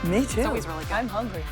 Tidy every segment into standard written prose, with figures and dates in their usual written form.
Me too. It's always really good. I'm hungry.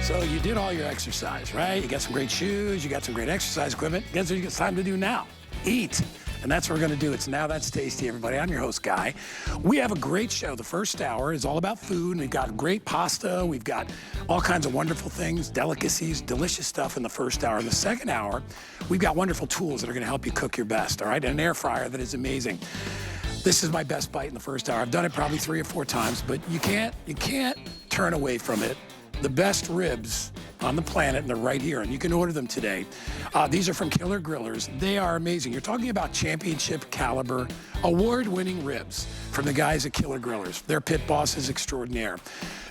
So you did all your exercise, right? You got some great shoes, you got some great exercise equipment. Guess what it's time to do now? Eat. And that's what we're gonna do. It's Now That's Tasty, everybody. I'm your host, Guy. We have a great show. The first hour is all about food, and we've got great pasta. We've got all kinds of wonderful things, delicacies, delicious stuff in the first hour. In the second hour, we've got wonderful tools that are gonna help you cook your best, all right? And an air fryer that is amazing. This is my best bite in the first hour. I've done it probably 3 or 4 times, but you can't turn away from it. The best ribs on the planet, and they're right here, and you can order them today. These are from Killer Grillers. They are amazing. You're talking about championship caliber, award-winning ribs from the guys at Killer Grillers. They're pit bosses extraordinaire.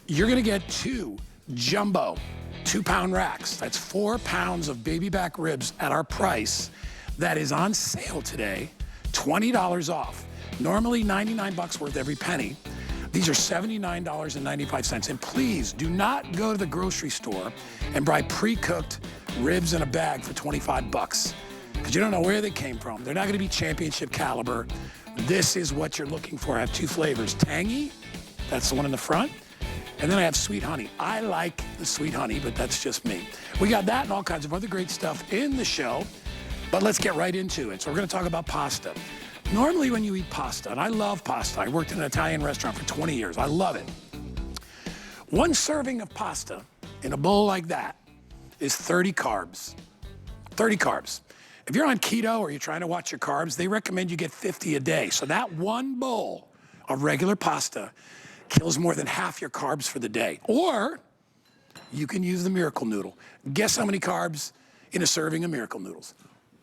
You're gonna get 2 jumbo 2-pound racks. That's 4 pounds of baby back ribs at our price. That is on sale today, $20 off. Normally 99 bucks worth every penny. These are $79.95. And please do not go to the grocery store and buy pre-cooked ribs in a bag for 25 bucks, because you don't know where they came from. They're not gonna be championship caliber. This is what you're looking for. I have 2 flavors. Tangy, that's the one in the front, and then I have sweet honey. I like the sweet honey, but that's just me. We got that and all kinds of other great stuff in the show, but let's get right into it. So we're gonna talk about pasta. Normally when you eat pasta, and I love pasta, I worked in an Italian restaurant for 20 years, I love it. 1 serving of pasta in a bowl like that is 30 carbs. 30 carbs. If you're on keto or you're trying to watch your carbs, they recommend you get 50 a day. So that 1 bowl of regular pasta kills more than half your carbs for the day. Or you can use the Miracle Noodle. Guess how many carbs in a serving of Miracle Noodles?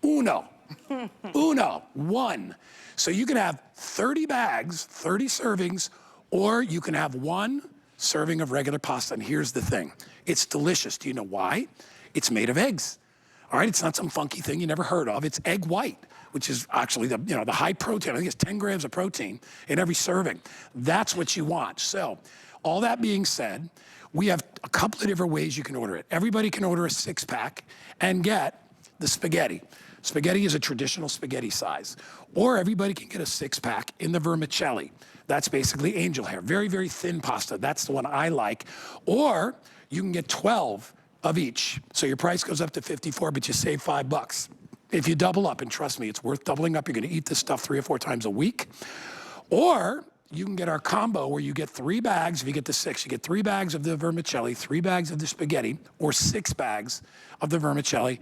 Uno. 1. So you can have 30 bags, 30 servings, or you can have 1 serving of regular pasta. And here's the thing, it's delicious. Do you know why? It's made of eggs. All right, it's not some funky thing you never heard of. It's egg white, which is actually the high protein. I think it's 10 grams of protein in every serving. That's what you want. So all that being said, we have a couple of different ways you can order it. Everybody can order a 6-pack and get the spaghetti. Spaghetti is a traditional spaghetti size. Or everybody can get a 6-pack in the vermicelli. That's basically angel hair. Very, very thin pasta. That's the one I like. Or you can get 12 of each. So your price goes up to 54, but you save 5 bucks. If you double up, and trust me, it's worth doubling up. You're gonna eat this stuff 3 or 4 times a week. Or you can get our combo where you get 3 bags. If you get the 6, you get 3 bags of the vermicelli, 3 bags of the spaghetti, or 6 bags of the vermicelli.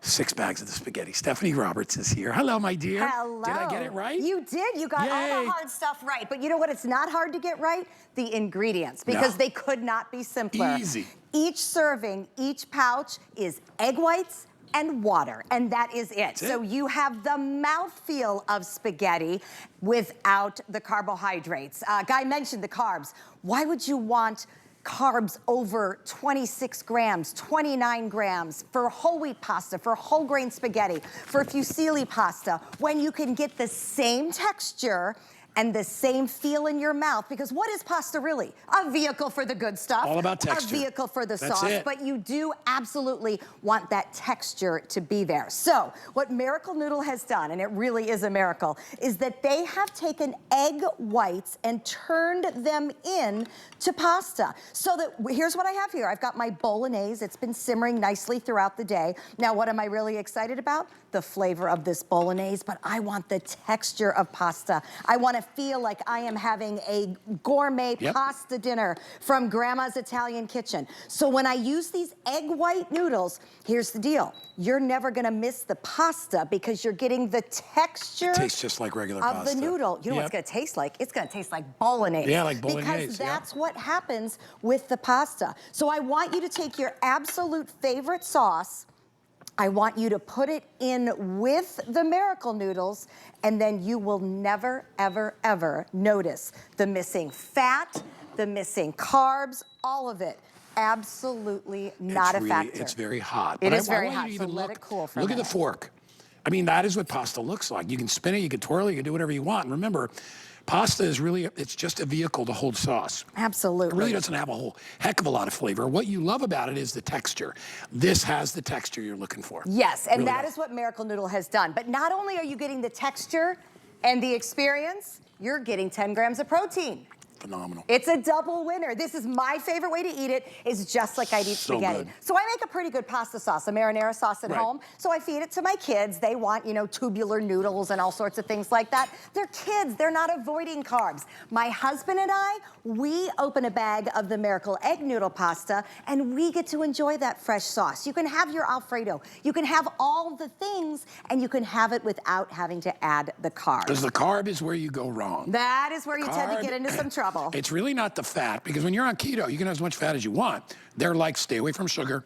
6 bags of the spaghetti. Stephanie Roberts is here. Hello, my dear. Hello. Did I get it right? You did. You got all Yay. the hard stuff right. But you know what? It's not hard to get right? The ingredients, because they could not be simpler. Easy. Each serving, each pouch is egg whites and water, and that is it. So you have the mouthfeel of spaghetti without the carbohydrates. Guy mentioned the carbs. Why would you want carbs over 26 grams, 29 grams for whole wheat pasta, for whole grain spaghetti, for fusilli pasta, when you can get the same texture and the same feel in your mouth? Because what is pasta really? A vehicle for the good stuff. All about texture. A vehicle for the That's sauce. it. But you do absolutely want that texture to be there. So what Miracle Noodle has done, and it really is a miracle, is that they have taken egg whites and turned them in to pasta. So that, here's what I have here. I've got my bolognese. It's been simmering nicely throughout the day. Now, what am I really excited about? The flavor of this bolognese, but I want the texture of pasta. I want to feel like I am having a gourmet pasta dinner from Grandma's Italian kitchen. So when I use these egg white noodles, here's the deal. You're never gonna miss the pasta because you're getting the texture. It tastes just like regular of pasta. the noodle. You know what it's gonna taste like? It's gonna taste like bolognese. Yeah, like bolognese. Because that's what happens with the pasta. So I want you to take your absolute favorite sauce, I want you to put it in with the Miracle Noodles, and then you will never, ever, ever notice the missing fat, the missing carbs, all of it. Absolutely not a factor. It's very hot. It But is I very want you hot, to so even let it cool for a Look at the minute. fork. I mean, that is what pasta looks like. You can spin it, you can twirl it, you can do whatever you want. And remember, Pasta is really, it's just a vehicle to hold sauce. Absolutely. It really doesn't have a whole heck of a lot of flavor. What you love about it is the texture. This has the texture you're looking for. Yes, and really that is what Miracle Noodle has done. But not only are you getting the texture and the experience, you're getting 10 grams of protein. Phenomenal. It's a double winner. This is my favorite way to eat it, is just like I'd eat spaghetti. Good. So I make a pretty good pasta sauce, a marinara sauce at home. So I feed it to my kids. They want, you know, tubular noodles and all sorts of things like that. They're kids, they're not avoiding carbs. My husband and I, we open a bag of the Miracle Egg Noodle pasta and we get to enjoy that fresh sauce. You can have your Alfredo, you can have all the things, and you can have it without having to add the carbs. Because the carb is where you go wrong. That is where you tend to get into some trouble. It's really not the fat, because when you're on keto, you can have as much fat as you want. They're like, stay away from sugar,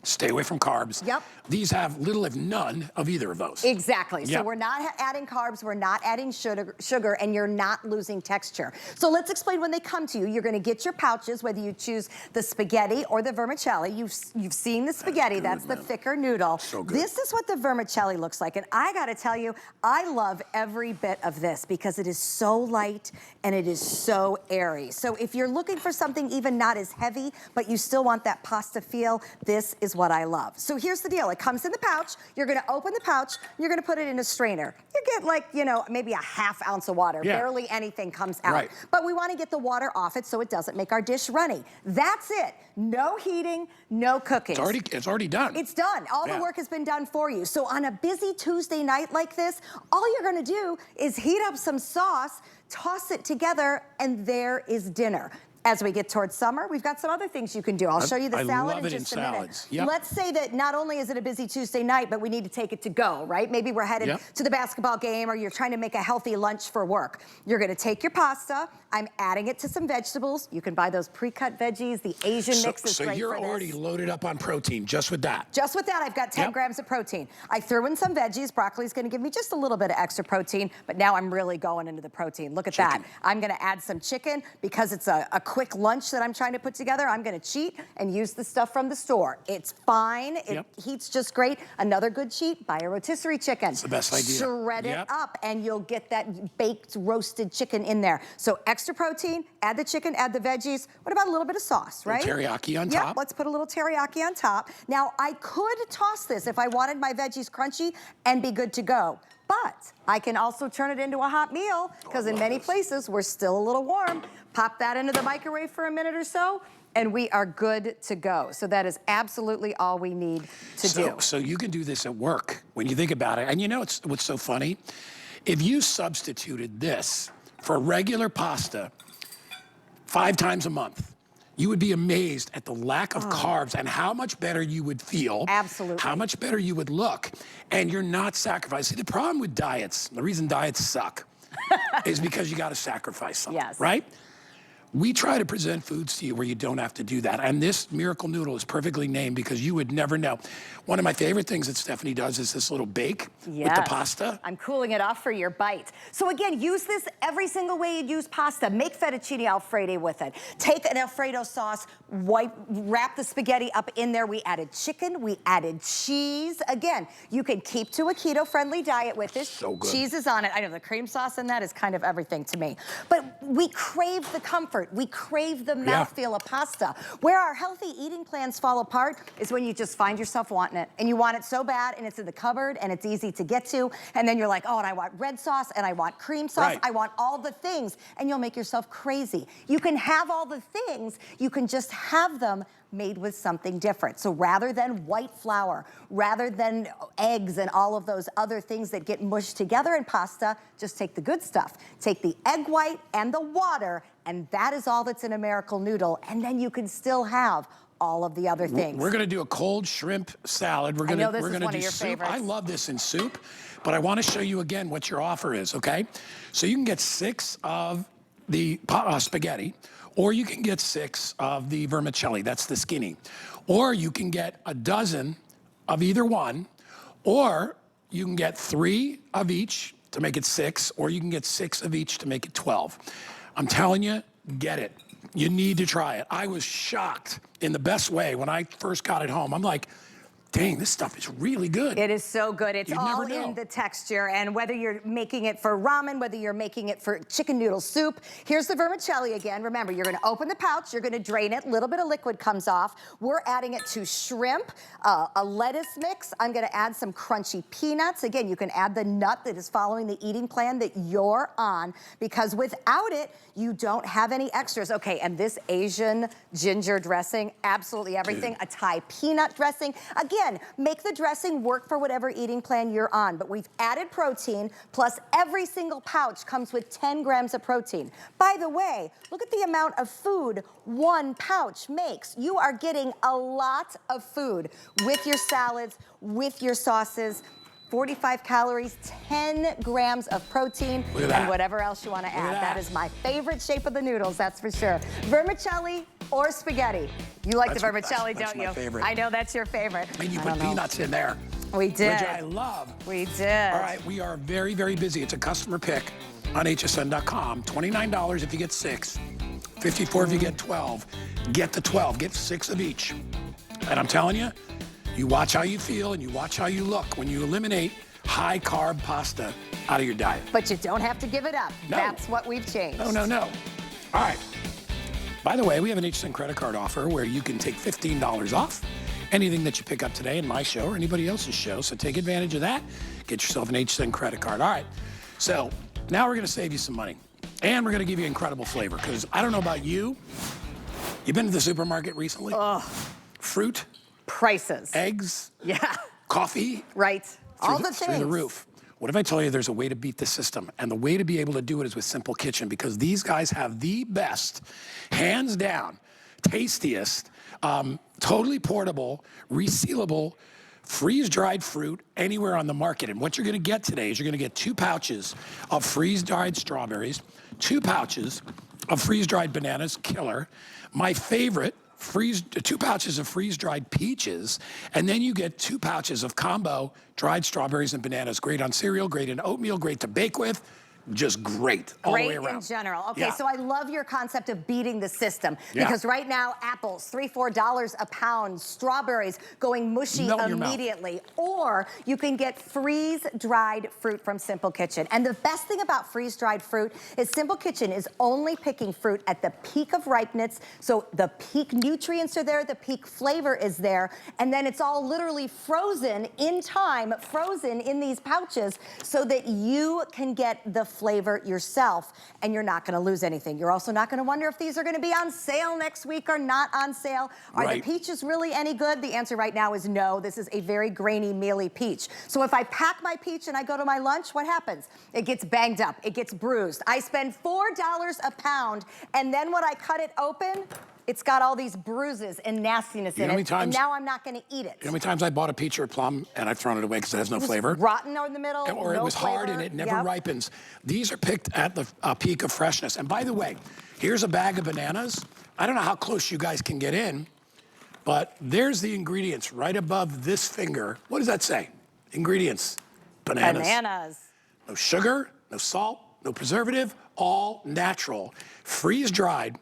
stay away from carbs. Yep. These have little, if none, of either of those. Exactly. So Yep. we're not adding carbs, we're not adding sugar, and you're not losing texture. So let's explain when they come to you. You're going to get your pouches, whether you choose the spaghetti or the vermicelli. You've seen the spaghetti, that's the thicker noodle. So good. This is what the vermicelli looks like, and I got to tell you, I love every bit of this because it is so light and it is so airy. So if you're looking for something even not as heavy, but you still want that pasta feel, this is what I love. So here's the deal. It comes in the pouch. You're going to open the pouch. You're going to put it in a strainer. You get like, you know, maybe a ½ ounce of water. Yeah. Barely anything comes out. Right. But we want to get the water off it so it doesn't make our dish runny. That's it. No heating, no cooking. It's already done. It's done. All the work has been done for you. So on a busy Tuesday night like this, all you're going to do is heat up some sauce, toss it together, and there is dinner. As we get towards summer, we've got some other things you can do. I'll show you the salad in just a minute. Yep. Let's say that not only is it a busy Tuesday night, but we need to take it to go, right? Maybe we're headed to the basketball game, or you're trying to make a healthy lunch for work. You're gonna take your pasta. I'm adding it to some vegetables. You can buy those pre-cut veggies. The Asian mix is great for this. So you're already loaded up on protein just with that. Just with that, I've got 10 grams of protein. I threw in some veggies. Broccoli's gonna give me just a little bit of extra protein, but now I'm really going into the protein. Look at that. I'm gonna add some chicken because it's a quick lunch that I'm trying to put together. I'm gonna cheat and use the stuff from the store. It's fine, it heats just great. Another good cheat, buy a rotisserie chicken. It's the best idea. Shred it up and you'll get that baked, roasted chicken in there. So extra protein, add the chicken, add the veggies. What about a little bit of sauce, right? Teriyaki on top. Yep, let's put a little teriyaki on top. Now, I could toss this if I wanted my veggies crunchy and be good to go. But I can also turn it into a hot meal, because in many places, we're still a little warm. Pop that into the microwave for a minute or so, and we are good to go. So that is absolutely all we need to do. So you can do this at work when you think about it. And you know what's so funny? If you substituted this for regular pasta 5 times a month, you would be amazed at the lack of carbs and how much better you would feel. Absolutely. How much better you would look. And you're not sacrificing. The problem with diets, the reason diets suck, is because you got to sacrifice something, right? We try to present foods to you where you don't have to do that. And this Miracle Noodle is perfectly named because you would never know. One of my favorite things that Stephanie does is this little bake with the pasta. I'm cooling it off for your bite. So again, use this every single way you'd use pasta. Make fettuccine Alfredo with it. Take an Alfredo sauce, wrap the spaghetti up in there. We added chicken, we added cheese. Again, you can keep to a keto-friendly diet with this. So good. Cheese is on it. I know the cream sauce in that is kind of everything to me. But we crave the comfort. We crave the mouthfeel of pasta. Where our healthy eating plans fall apart is when you just find yourself wanting it. And you want it so bad, and it's in the cupboard, and it's easy to get to. And then you're like, oh, and I want red sauce, and I want cream sauce. I want all the things. And you'll make yourself crazy. You can have all the things. You can just have them made with something different. So rather than white flour, rather than eggs and all of those other things that get mushed together in pasta, just take the good stuff. Take the egg white and the water, and that is all that's in a Miracle Noodle. And then you can still have all of the other things. We're gonna do a cold shrimp salad. We're gonna do soup. Favorites. I love this in soup, but I wanna show you again what your offer is, okay? So you can get 6 of the spaghetti, or you can get 6 of the vermicelli, that's the skinny. Or you can get a dozen of either one, or you can get 3 of each to make it 6, or you can get 6 of each to make it 12. I'm telling you, get it. You need to try it. I was shocked in the best way when I first got it home. I'm like, Dang, this stuff is really good. It is so good. It's all in the texture. And whether you're making it for ramen, whether you're making it for chicken noodle soup, here's the vermicelli again. Remember, you're gonna open the pouch, you're gonna drain it, a little bit of liquid comes off. We're adding it to shrimp, a lettuce mix. I'm gonna add some crunchy peanuts. Again, you can add the nut that is following the eating plan that you're on, because without it, you don't have any extras. Okay, and this Asian ginger dressing, absolutely everything. Dude. A Thai peanut dressing. Again, make the dressing work for whatever eating plan you're on, but we've added protein, plus every single pouch comes with 10 grams of protein. By the way, look at the amount of food one pouch makes. You are getting a lot of food with your salads, with your sauces. 45 calories, 10 grams of protein, and whatever else you want to add. That is my favorite shape of the noodles, that's for sure. Vermicelli or spaghetti? You like the vermicelli, don't you? That's my favorite. I know that's your favorite. I mean, you put peanuts in there. We did. Which I love. We did. All right, we are very, very busy. It's a customer pick on hsn.com. $29 if you get 6, $54 if you get 12. Get the 12, get 6 of each. And I'm telling you, you watch how you feel and you watch how you look when you eliminate high-carb pasta out of your diet. But you don't have to give it up. No. That's what we've changed. No, no, no. All right. By the way, we have an HSN credit card offer where you can take $15 off anything that you pick up today in my show or anybody else's show. So take advantage of that. Get yourself an HSN credit card. All right. So now we're going to save you some money. And we're going to give you incredible flavor. Because I don't know about you. You've been to the supermarket recently? Ugh. Fruit. Prices. Eggs. Yeah. Coffee. Right. All the things. Through the roof. What if I tell you there's a way to beat the system? And the way to be able to do it is with Simple Kitchen, because these guys have the best, hands down, tastiest, totally portable, resealable, freeze-dried fruit anywhere on the market. And what you're gonna get today is you're gonna get 2 pouches of freeze-dried strawberries, 2 pouches of freeze-dried bananas, killer. My favorite, 2 pouches of freeze-dried peaches, and then you get 2 pouches of combo dried strawberries and bananas. Great on cereal, great in oatmeal, great to bake with. Just great all the way around. Great in general. Okay, so I love your concept of beating the system, because right now, apples, $3, $4 a pound, strawberries going mushy immediately, or you can get freeze-dried fruit from Simple Kitchen. And the best thing about freeze-dried fruit is Simple Kitchen is only picking fruit at the peak of ripeness, so the peak nutrients are there, the peak flavor is there, and then it's all literally frozen in time, frozen in these pouches, so that you can get the flavor yourself, and you're not going to lose anything. You're also not going to wonder if these are going to be on sale next week or not on sale. Are the peaches really any good? The answer right now is no. This is a very grainy, mealy peach. So if I pack my peach and I go to my lunch, what happens? It gets banged up. It gets bruised. I spend $4 a pound, and then when I cut it open, it's got all these bruises and nastiness in it, and now I'm not going to eat it. You know how many times I bought a peach or a plum and I've thrown it away because it has no flavor? Rotten in the middle, or it was hard and it never ripens. These are picked at the peak of freshness. And by the way, here's a bag of bananas. I don't know how close you guys can get in, but there's the ingredients right above this finger. What does that say? Ingredients. Bananas. Bananas. No sugar, no salt, no preservative, all natural, freeze-dried.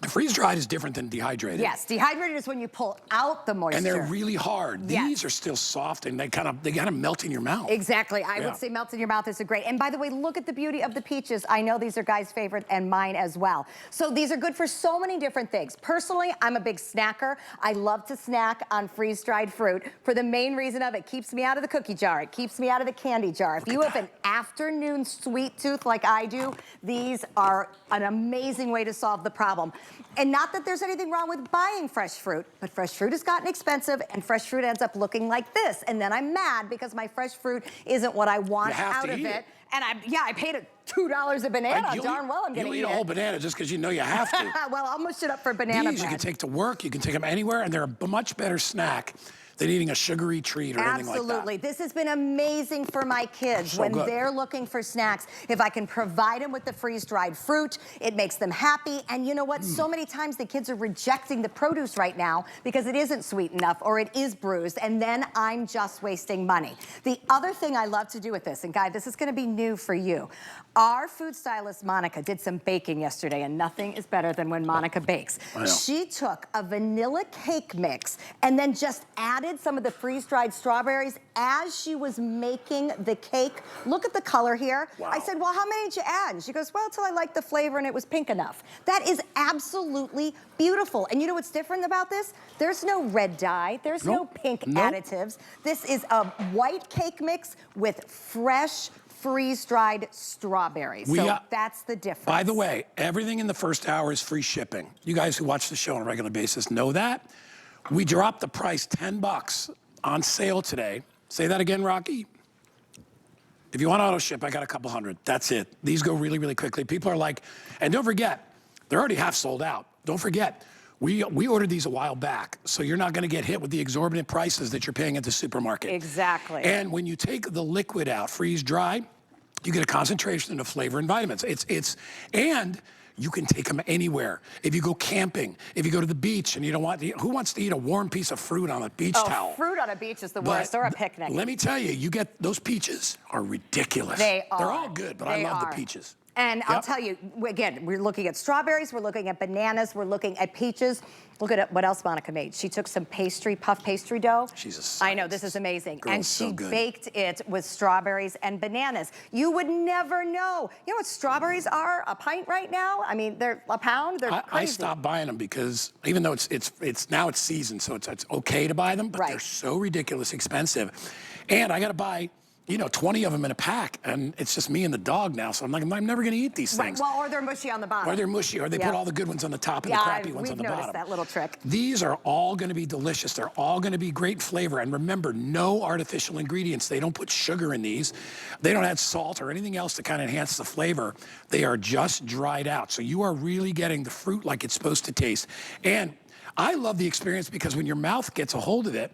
Freeze-dried is different than dehydrated. Yes, dehydrated is when you pull out the moisture. And they're really hard. These are still soft, and they kind of melt in your mouth. Exactly. I would say melt in your mouth is a great. And by the way, look at the beauty of the peaches. I know these are guys' favorite and mine as well. So these are good for so many different things. Personally, I'm a big snacker. I love to snack on freeze-dried fruit for the main reason of it keeps me out of the cookie jar. It keeps me out of the candy jar. If you have an afternoon sweet tooth like I do, these are an amazing way to solve the problem. And not that there's anything wrong with buying fresh fruit, but fresh fruit has gotten expensive, and fresh fruit ends up looking like this. And then I'm mad because my fresh fruit isn't what I want out of it. And I paid $2 a banana. Darn well I'm going to eat it. You'll eat a whole banana just because you know you have to. Well, I'll mush it up for banana bread. These you can take to work, you can take them anywhere, and they're a much better snack than eating a sugary treat or anything like that. Absolutely. This has been amazing for my kids when they're looking for snacks. If I can provide them with the freeze-dried fruit, it makes them happy. And you know what? So many times the kids are rejecting the produce right now because it isn't sweet enough or it is bruised, and then I'm just wasting money. The other thing I love to do with this, and Guy, this is going to be new for you. Our food stylist, Monica, did some baking yesterday, and nothing is better than when Monica bakes. She took a vanilla cake mix and then just added added some of the freeze-dried strawberries as she was making the cake. Look at the color here. Wow. I said, well, how many did you add? And she goes, well, till I liked the flavor and it was pink enough. That is absolutely beautiful. And you know what's different about this? There's no red dye. There's no pink additives. This is a white cake mix with fresh freeze-dried strawberries. So that's the difference. By the way, everything in the first hour is free shipping. You guys who watch the show on a regular basis know that. We dropped the price $10 on sale today. Say that again, Rocky. If you want auto ship, I got a couple hundred. That's it. These go really, really quickly. People are like, and don't forget, they're already half sold out. Don't forget, we ordered these a while back, so you're not going to get hit with the exorbitant prices that you're paying at the supermarket. Exactly. And when you take the liquid out, freeze dry, you get a concentration of flavor and vitamins. And you can take them anywhere. If you go camping, if you go to the beach and you don't want to, who wants to eat a warm piece of fruit on a beach towel? Fruit on a beach is the worst, or a picnic. Let me tell you, you get those peaches are ridiculous. They are. They're all good, but I love the peaches. And I'll tell you, again, we're looking at strawberries, we're looking at bananas, we're looking at peaches. Look at what else Monica made. She took some puff pastry dough. She's a scientist. I know, this is amazing. Girl's and she so good. baked it with strawberries and bananas. You would never know. You know what strawberries are a pint right now? I mean, they're a pound, they're crazy. I stopped buying them because even though it's now it's season, so it's okay to buy them, but they're so ridiculous expensive. And I got to buy, 20 of them in a pack, and it's just me and the dog now, so I'm like, I'm never going to eat these things. Well, or they're mushy on the bottom. Or they're mushy, or they put all the good ones on the top and the crappy ones on the bottom. We've noticed that little trick. These are all going to be delicious. They're all going to be great flavor. And remember, no artificial ingredients. They don't put sugar in these. They don't add salt or anything else to kind of enhance the flavor. They are just dried out. So you are really getting the fruit like it's supposed to taste. And I love the experience because when your mouth gets a hold of it,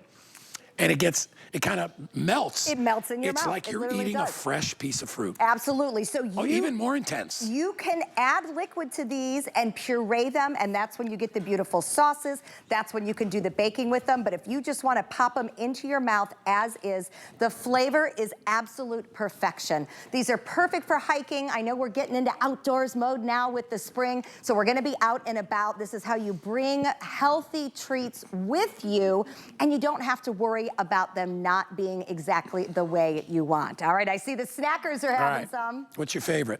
and it kind of melts. It melts in your mouth. It's like you're eating a fresh piece of fruit. Absolutely. So even more intense. You can add liquid to these and puree them, and that's when you get the beautiful sauces. That's when you can do the baking with them. But if you just want to pop them into your mouth as is, the flavor is absolute perfection. These are perfect for hiking. I know we're getting into outdoors mode now with the spring, so we're going to be out and about. This is how you bring healthy treats with you, and you don't have to worry about them not being exactly the way you want. All right, I see the snackers are having some. What's your favorite?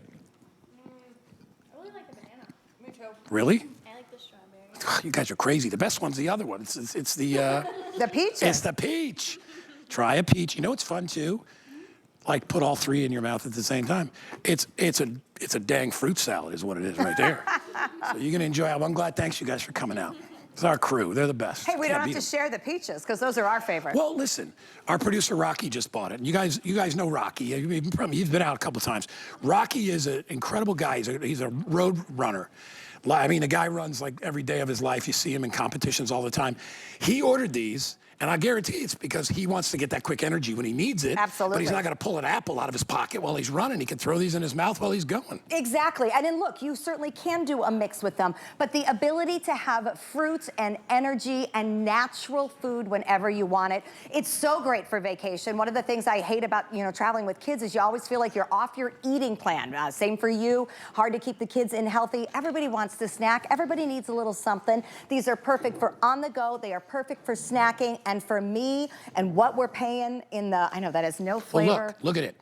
I really like the banana. Me too. Really? I like the strawberry. You guys are crazy. The best one's the other one. It's the the peach. It's the peach. Try a peach. You know what's fun too? Like put all three in your mouth at the same time. It's a dang fruit salad is what it is right there. So you're gonna enjoy it. Well, I'm glad. Thanks you guys for coming out. It's our crew. They're the best. Hey, we don't have to share the peaches because those are our favorite. Well, listen, our producer Rocky just bought it. You guys know Rocky. He's been out a couple times. Rocky is an incredible guy. He's a road runner. I mean, the guy runs like every day of his life. You see him in competitions all the time. He ordered these. And I guarantee it's because he wants to get that quick energy when he needs it. Absolutely. But he's not going to pull an apple out of his pocket while he's running. He can throw these in his mouth while he's going. Exactly. And then look, you certainly can do a mix with them. But the ability to have fruit and energy and natural food whenever you want it, it's so great for vacation. One of the things I hate about traveling with kids is you always feel like you're off your eating plan. Same for you. Hard to keep the kids in healthy. Everybody wants to snack. Everybody needs a little something. These are perfect for on the go. They are perfect for snacking. And for me and what we're paying in the, I know that has no flavor. Well, look at it.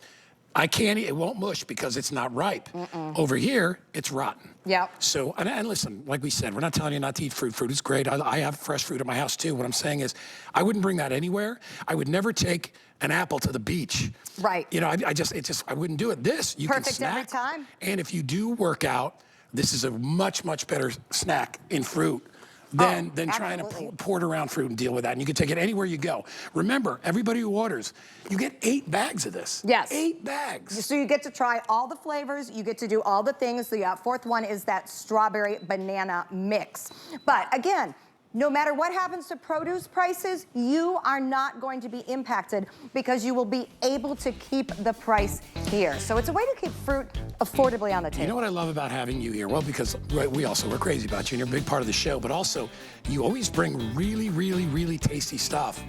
I can't eat, it won't mush because it's not ripe. Over here, it's rotten. Yeah. So, and listen, like we said, we're not telling you not to eat fruit. Fruit is great. I have fresh fruit at my house too. What I'm saying is, I wouldn't bring that anywhere. I would never take an apple to the beach. Right. I wouldn't do it. This, you Perfect can snack. every time. And if you do work out, this is a much, much better snack in fruit than trying to port around fruit and deal with that. And you can take it anywhere you go. Remember, everybody who orders, you get 8 bags of this. Yes. 8 bags. So you get to try all the flavors. You get to do all the things. The fourth one is that strawberry banana mix. But again, no matter what happens to produce prices, you are not going to be impacted because you will be able to keep the price here. So it's a way to keep fruit affordably on the table. You know what I love about having you here? Well, because we're crazy about you and you're a big part of the show, but also you always bring really, really, really tasty stuff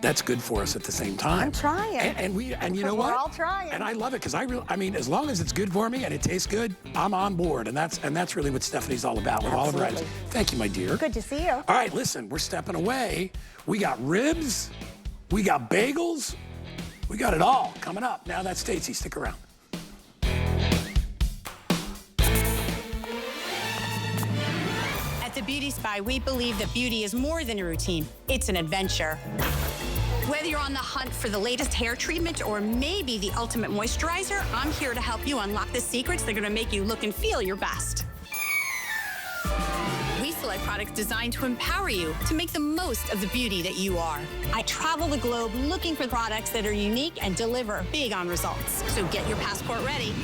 that's good for us at the same time. I'm trying. And you know what? We're all trying. And I love it because I mean, as long as it's good for me and it tastes good, I'm on board. And that's really what Stephanie's all about with all of her items. Thank you, my dear. Good to see you. All right, listen, we're stepping away. We got ribs, we got bagels, we got it all coming up. Now that's Stacey. Stick around. At the Beauty Spy, we believe that beauty is more than a routine. It's an adventure. Whether you're on the hunt for the latest hair treatment or maybe the ultimate moisturizer, I'm here to help you unlock the secrets that are gonna make you look and feel your best. We select products designed to empower you to make the most of the beauty that you are. I travel the globe looking for products that are unique and deliver big on results. So get your passport ready.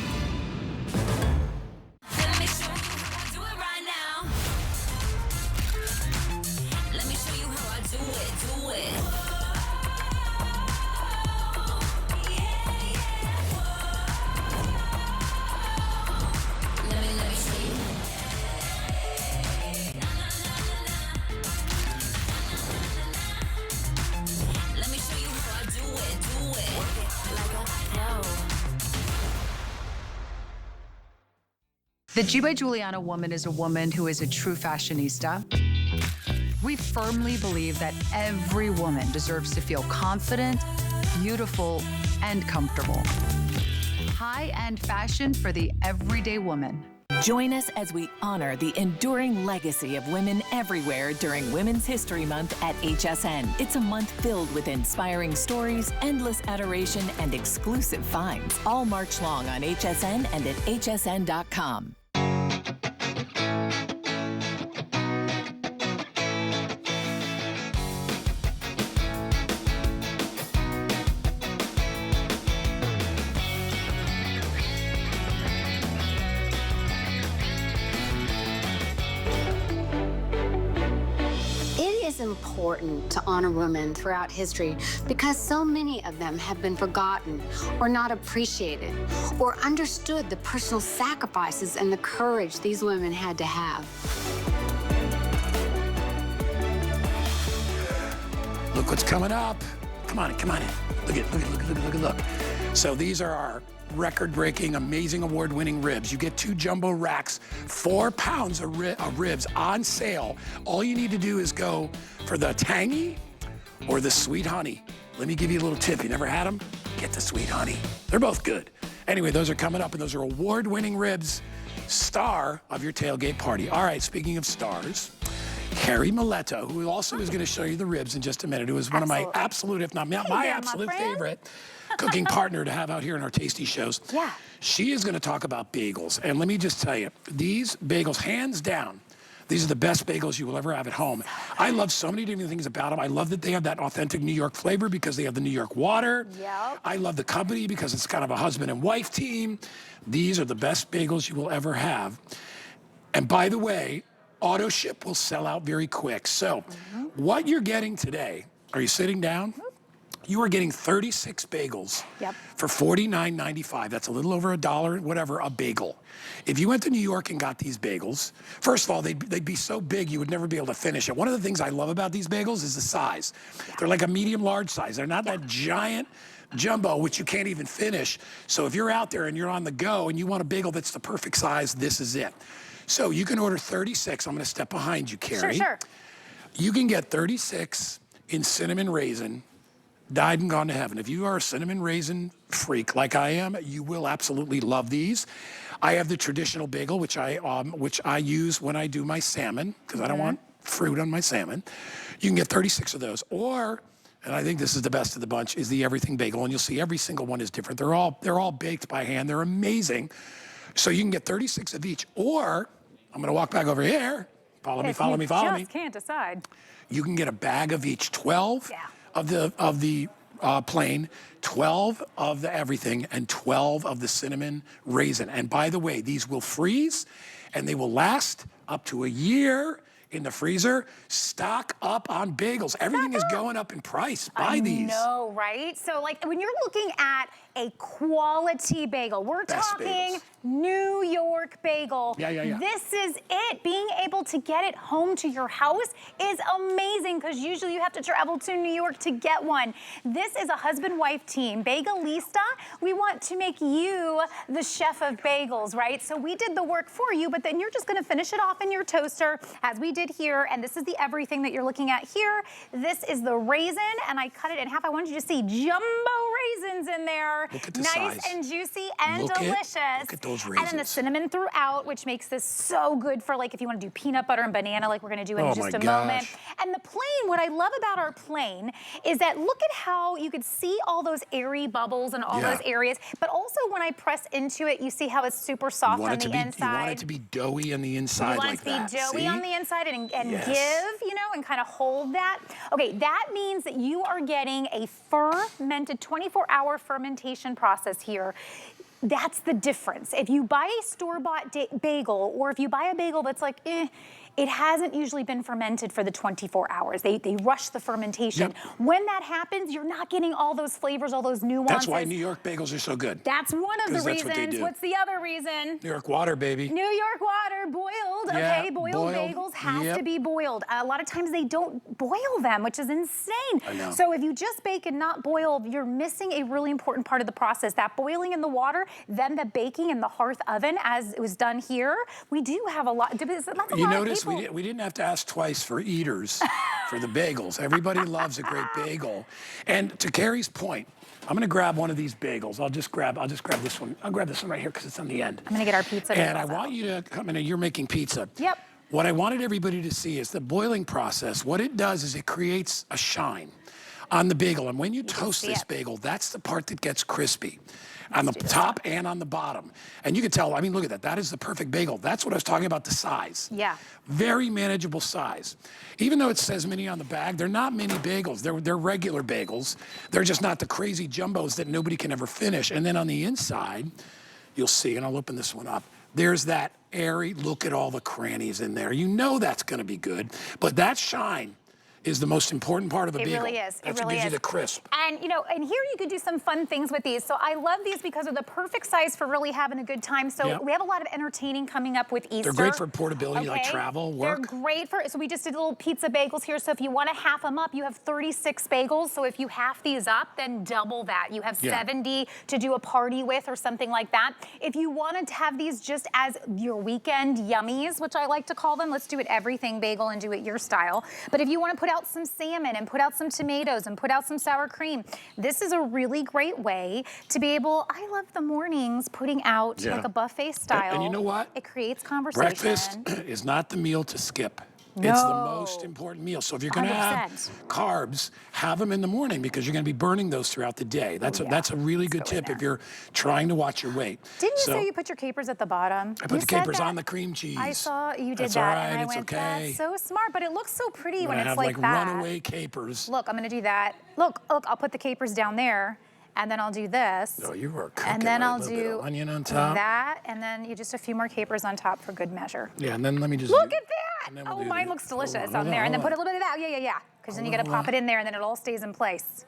Let me show you how I do it right now. Let me show you how I do it, do it. Let me show you. Let me show you how I do it, do it. Work it like a pro. The G by Giuliana woman is a woman who is a true fashionista. We firmly believe that every woman deserves to feel confident, beautiful, and comfortable. High-end fashion for the everyday woman. Join us as we honor the enduring legacy of women everywhere during Women's History Month at HSN. It's a month filled with inspiring stories, endless adoration, and exclusive finds. All March long on HSN and at hsn.com. It is important to honor women throughout history because so many of them have been forgotten or not appreciated or understood the personal sacrifices and the courage these women had to have. Look what's coming up. Come on in. Look. So these are our record-breaking, amazing, award-winning ribs. You get 2 jumbo racks, 4 pounds of ribs on sale. All you need to do is go for the tangy or the sweet honey. Let me give you a little tip. You never had them? Get the sweet honey. They're both good. Anyway, those are coming up, and those are award-winning ribs, star of your tailgate party. All right, speaking of stars, Carrie Miletto, who also is going to show you the ribs in just a minute, who is one of my absolute, if not my absolute favorite cooking partner to have out here in our tasty shows. Yeah. She is going to talk about bagels. And let me just tell you, these bagels, hands down, these are the best bagels you will ever have at home. I love so many different things about them. I love that they have that authentic New York flavor because they have the New York water. Yep. I love the company because it's kind of a husband and wife team. These are the best bagels you will ever have. And by the way, auto ship will sell out very quick. So what you're getting today, are you sitting down? You are getting 36 bagels for $49.95. That's a little over $1, whatever, a bagel. If you went to New York and got these bagels, first of all, they'd be so big you would never be able to finish it. One of the things I love about these bagels is the size. They're like a medium-large size. They're not that giant jumbo, which you can't even finish. So if you're out there and you're on the go and you want a bagel that's the perfect size, this is it. So you can order 36. I'm going to step behind you, Carrie. Sure. You can get 36 in cinnamon raisin, died and gone to heaven. If you are a cinnamon raisin freak like I am, you will absolutely love these. I have the traditional bagel, which I use when I do my salmon, because I don't want fruit on my salmon. You can get 36 of those. Or, and I think this is the best of the bunch, is the everything bagel. And you'll see every single one is different. They're all baked by hand. They're amazing. So you can get 36 of each. Or, I'm going to walk back over here. Follow me. Just can't decide. You can get a bag of each, 12 of the plain, 12 of the everything, and 12 of the cinnamon raisin. And by the way, these will freeze, and they will last up to a year in the freezer. Stock up on bagels. Everything is going up in price. Buy these. No, right? So like when you're looking at a quality bagel, we're Best talking bagels. New York bagel. Yeah. This is it. Being able to get it home to your house is amazing because usually you have to travel to New York to get one. This is a husband-wife team. Bagelista, we want to make you the chef of bagels, right? So we did the work for you, but then you're just gonna finish it off in your toaster as we did here. And this is the everything that you're looking at here. This is the raisin, and I cut it in half. I wanted you to see jumbo raisins in there. Look at the nice size. and juicy and Look delicious. Look at those And then the raisins. cinnamon throughout, which makes this so good for like if you want to do peanut butter and banana like we're gonna do in just a moment. And the plain, what I love about our plain is that look at how you could see all those airy bubbles and all those areas, but also when I press into it, you see how it's super soft on the inside. You want it to be doughy on the inside like that. You want it to be doughy on the inside and Yes. give, you know, and kind of hold that. Okay, that means that you are getting a fermented 24-hour fermentation process here. That's the difference. If you buy a store-bought bagel, or if you buy a bagel that's like, it hasn't usually been fermented for the 24 hours. They rush the fermentation. When that happens, you're not getting all those flavors, all those nuances. That's why New York bagels are so good. That's one of the That's what they reasons. do. What's the other reason? New York water, baby. New York water, boiled, okay? Boiled bagels have to be boiled. A lot of times they don't boil them, which is insane. I know. So if you just bake and not boil, you're missing a really important part of the process. That boiling in the water, then the baking in the hearth oven, as it was done here. We do have a lot. You notice we didn't have to ask twice for eaters for the bagels. Everybody loves a great bagel. And to Carrie's point, I'm gonna grab one of these bagels. I'll just grab this one. I'll grab this one right here because it's on the end. I'm gonna get our pizza. And I want you to come in, and you're making pizza. Yep. What I wanted everybody to see is the boiling process. What it does is it creates a shine on the bagel. And when you toast this bagel, that's the part that gets crispy. On the top and on the bottom. And you can tell, I mean, look at that. That is the perfect bagel. That's what I was talking about, the size. Yeah. Very manageable size. Even though it says mini on the bag, they're not mini bagels. They're regular bagels. They're just not the crazy jumbos that nobody can ever finish. And then on the inside, you'll see, and I'll open this one up, there's that airy, look at all the crannies in there. You know that's gonna be good, but that shine is the most important part of the bagel. It really is. That's what gives you the crisp. And you know, and here you could do some fun things with these. So I love these because they're the perfect size for really having a good time. So we have a lot of entertaining coming up with Easter. They're great for portability, like travel, work. They're great for, so we just did little pizza bagels here. So if you want to half them up, you have 36 bagels. So if you half these up, then double that. You have 70 to do a party with or something like that. If you wanted to have these just as your weekend yummies, which I like to call them, let's do it everything bagel and do it your style. But if you want to put out some salmon and put out some tomatoes and put out some sour cream, this is a really great way to be able, I love the mornings putting out like a buffet style. And you know what? It creates conversation. Breakfast is not the meal to skip. It's the most important meal. So if you're gonna have carbs, have them in the morning because you're gonna be burning those throughout the day. That's a really good tip if you're trying to watch your weight. Didn't you say you put your capers at the bottom? I put the capers on the cream cheese. I saw you did That's that, all right, and I it's went, okay. that's so smart, but it looks so pretty when I it's have like like that. runaway capers. Look, I'm gonna do that. Look, I'll put the capers down there, and then I'll do this. Oh, you were cooking. And then I'll a little bit do of onion on top. that, and then you just a few more capers on top for good measure. Yeah, and then let me just Look at that! We'll Oh, mine looks delicious on there. And then put a little bit of that. Yeah. Because then you gotta pop it in there, and then it all stays in place.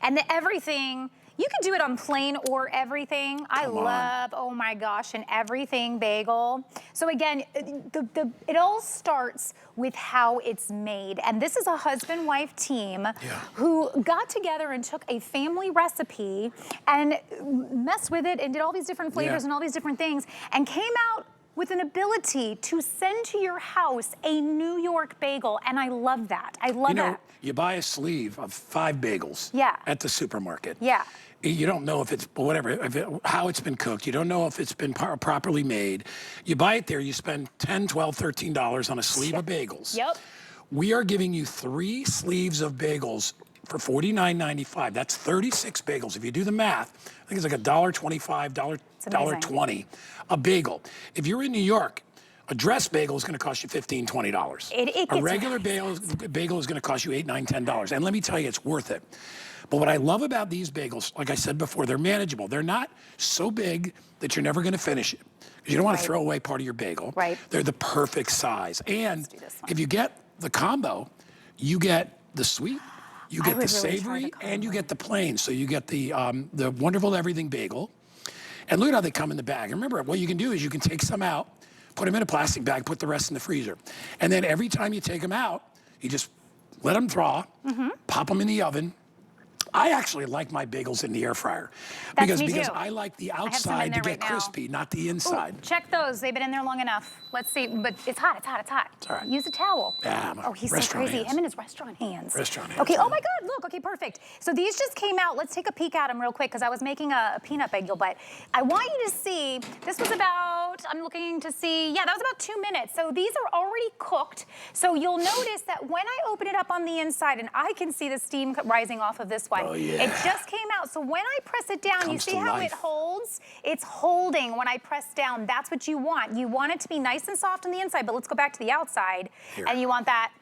And the everything, you can do it on plain or everything. I love, oh my gosh, an everything bagel. So again, it all starts with how it's made. And this is a husband-wife team who got together and took a family recipe and messed with it and did all these different flavors and all these different things and came out with an ability to send to your house a New York bagel, and I love that. I love that. You buy a sleeve of 5 bagels at the supermarket. You don't know if it's how it's been cooked. You don't know if it's been properly made. You buy it there, you spend $10, $12, $13 on a sleeve of bagels. We are giving you 3 sleeves of bagels for $49.95. That's 36 bagels. If you do the math, I think it's like $1.25, $1.20 a bagel. If you're in New York, A dress bagel is going to cost you $15, $20. A regular bagel is going to cost you $8, $9, $10. And let me tell you, it's worth it. But what I love about these bagels, like I said before, they're manageable. They're not so big that you're never going to finish it. You don't want to throw away part of your bagel. Right. They're the perfect size. And if you get the combo, you get the sweet, you get the savory, and you get the plain. So you get the wonderful everything bagel. And look at how they come in the bag. Remember, what you can do is you can take some out, put them in a plastic bag, put the rest in the freezer. And then every time you take them out, you just let them thaw, pop them in the oven. I actually like my bagels in the air fryer because I like the outside to get crispy, not the inside. Ooh, check those. They've been in there long enough. Let's see. But it's hot. It's hot. It's hot. It's all right. Use a towel. Yeah, oh, he's so crazy. Hands. Him and his restaurant hands. Restaurant hands. Okay. Oh my God. Look. Okay. Perfect. So these just came out. Let's take a peek at them real quick because I was making a peanut bagel, but I want you to see. This was about. I'm looking to see. Yeah, that was about 2 minutes. So these are already cooked. So you'll notice that when I open it up on the inside, and I can see the steam rising off of this one. Oh yeah. It just came out. So when I press it down, you see how it holds? It's holding when I press down. That's what you want. You want it to be nice and soft on the inside, but let's go back to the outside. Here. And you want that.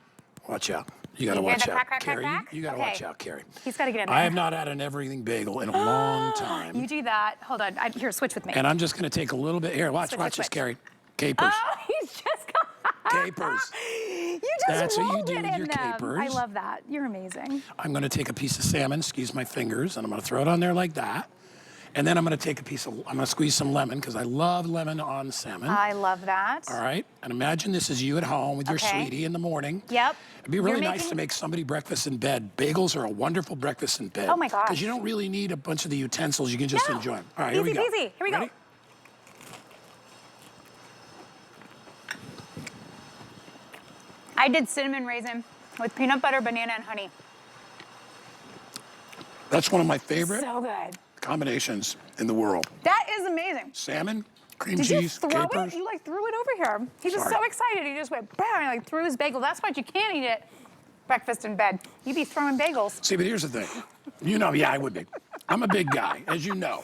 Watch out. You got to watch out, Carrie. You got to Okay. watch out, Carrie. He's got to get in there. I have not had an everything bagel in a long time. You do that. Hold on. Here, switch with me. And I'm just going to take a little bit. Here, watch this, Carrie. Capers. Oh, he's just got capers. You just That's what you rolled do it with in your them. capers. I love that. You're amazing. I'm going to take a piece of salmon, excuse my fingers, and I'm going to throw it on there like that. And then I'm going to take a piece of, I'm going to squeeze some lemon because I love lemon on salmon. I love that. All right. And imagine this is you at home with your sweetie in the morning. Yep. It'd be really nice to make somebody breakfast in bed. Bagels are a wonderful breakfast in bed. Oh my gosh. Because you don't really need a bunch of the utensils. You can just enjoy them. All right, here we go. Easy peasy. Here we go. I did cinnamon raisin with peanut butter, banana, and honey. That's one of my favorite So good. combinations in the world. That is amazing. Salmon, cream Did cheese, you throw capers. it? You like threw it over here. He was so excited. He just went bam, and like threw his bagel. That's why you can't eat it breakfast in bed. You be throwing bagels. See, but here's the thing. You know, yeah, I would be. I'm a big guy, as you know.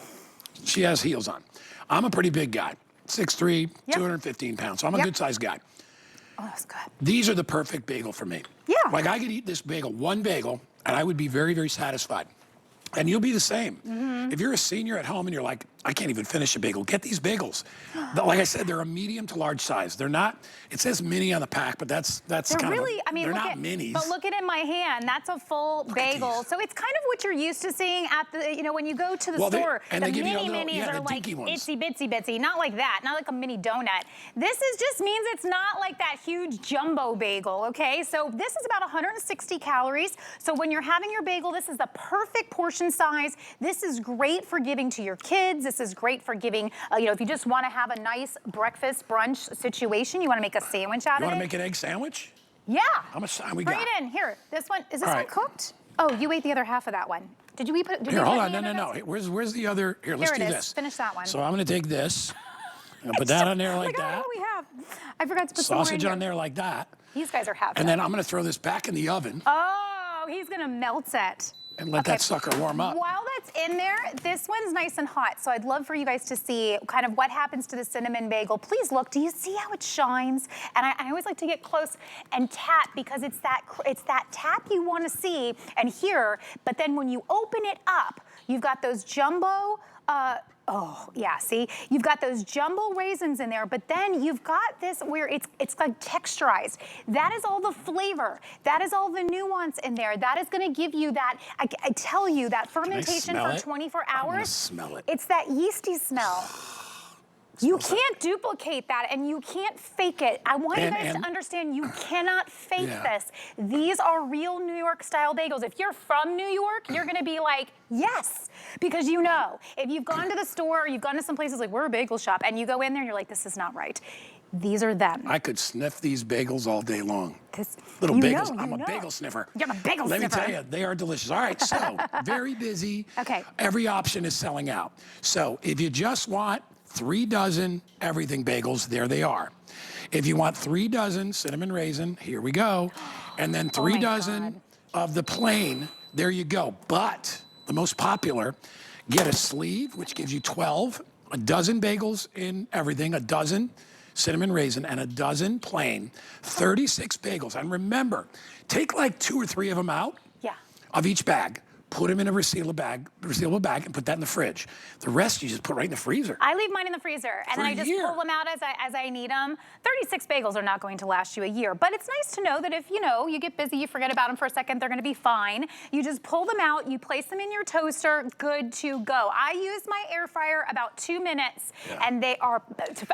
She has heels on. I'm a pretty big guy. 6'3", 215 pounds. So I'm a good-sized guy. Oh, that's good. These are the perfect bagel for me. Yeah. Like I could eat this bagel, one bagel, and I would be very, very satisfied. And you'll be the same. If you're a senior at home and you're like, I can't even finish a bagel, get these bagels. Like I said, they're a medium to large size. They're not, it says mini on the pack, but that's They're kind really, of, I mean, they're look not at, minis. But look at it in my hand. That's a full bagel. So it's kind of what you're used to seeing at the, you know, when you go to the store. And the they give you mini a little, minis are the like dinky ones. itsy bitsy bitsy, not like that, not like a mini donut. This is just means it's not like that huge jumbo bagel, okay? So this is about 160 calories. So when you're having your bagel, this is the perfect portion size. This is great for giving to your kids. This is great for giving, you know, if you just want to have a nice breakfast brunch situation, you want to make a sandwich out of it. You want to make an egg sandwich? Yeah. How much time we Bring got? it in. Here, this one, is this one cooked? Oh, you ate the other half of that one. Did you put Here, hold on, no. Where's the other, here, let's do this. Finish that one. So I'm gonna take this, and put that on there like that. Look at what we have. I forgot to put Sausage some on there like that. These guys are having And then I'm gonna throw this back in the oven. Oh, he's gonna melt it. And let that sucker warm up. While that's in there, this one's nice and hot. So I'd love for you guys to see kind of what happens to the cinnamon bagel. Please look, do you see how it shines? And I always like to get close and tap because it's that tap you want to see and hear. But then when you open it up, you've got those jumbo, oh, yeah, see? You've got those jumbo raisins in there, but then you've got this where it's like texturized. That is all the flavor. That is all the nuance in there. That is gonna give you that, I tell you, that fermentation for 24 hours. I'm gonna smell it. It's that yeasty smell. You can't duplicate that and you can't fake it. I want you guys to understand you cannot fake this. These are real New York style bagels. If you're from New York, you're gonna be like, yes, because you know. If you've gone to the store or you've gone to some places like, we're a bagel shop, and you go in there and you're like, this is not right. These are them. I could sniff these bagels all day long. Little you bagels. know, I'm a bagel sniffer. You're a bagel sniffer. Let me tell you, they are delicious. All right, so very busy. Okay. Every option is selling out. So if you just want 3 dozen everything bagels, there they are. If you want 3 dozen cinnamon raisin, here we go. And then 3 dozen of the plain, there you go. But the most popular, get a sleeve, which gives you 12, a dozen bagels in everything, a dozen cinnamon raisin, and a dozen plain, 36 bagels. And remember, take like 2 or 3 of them out of each bag. Put them in a resealable bag, and put that in the fridge. The rest you just put right in the freezer. I leave mine in the freezer, and then I just pull them out as I need them. 36 bagels are not going to last you a year, but it's nice to know that if, you get busy, you forget about them for a second, they're gonna be fine. You just pull them out, you place them in your toaster, good to go. I use my air fryer about 2 minutes, and they are,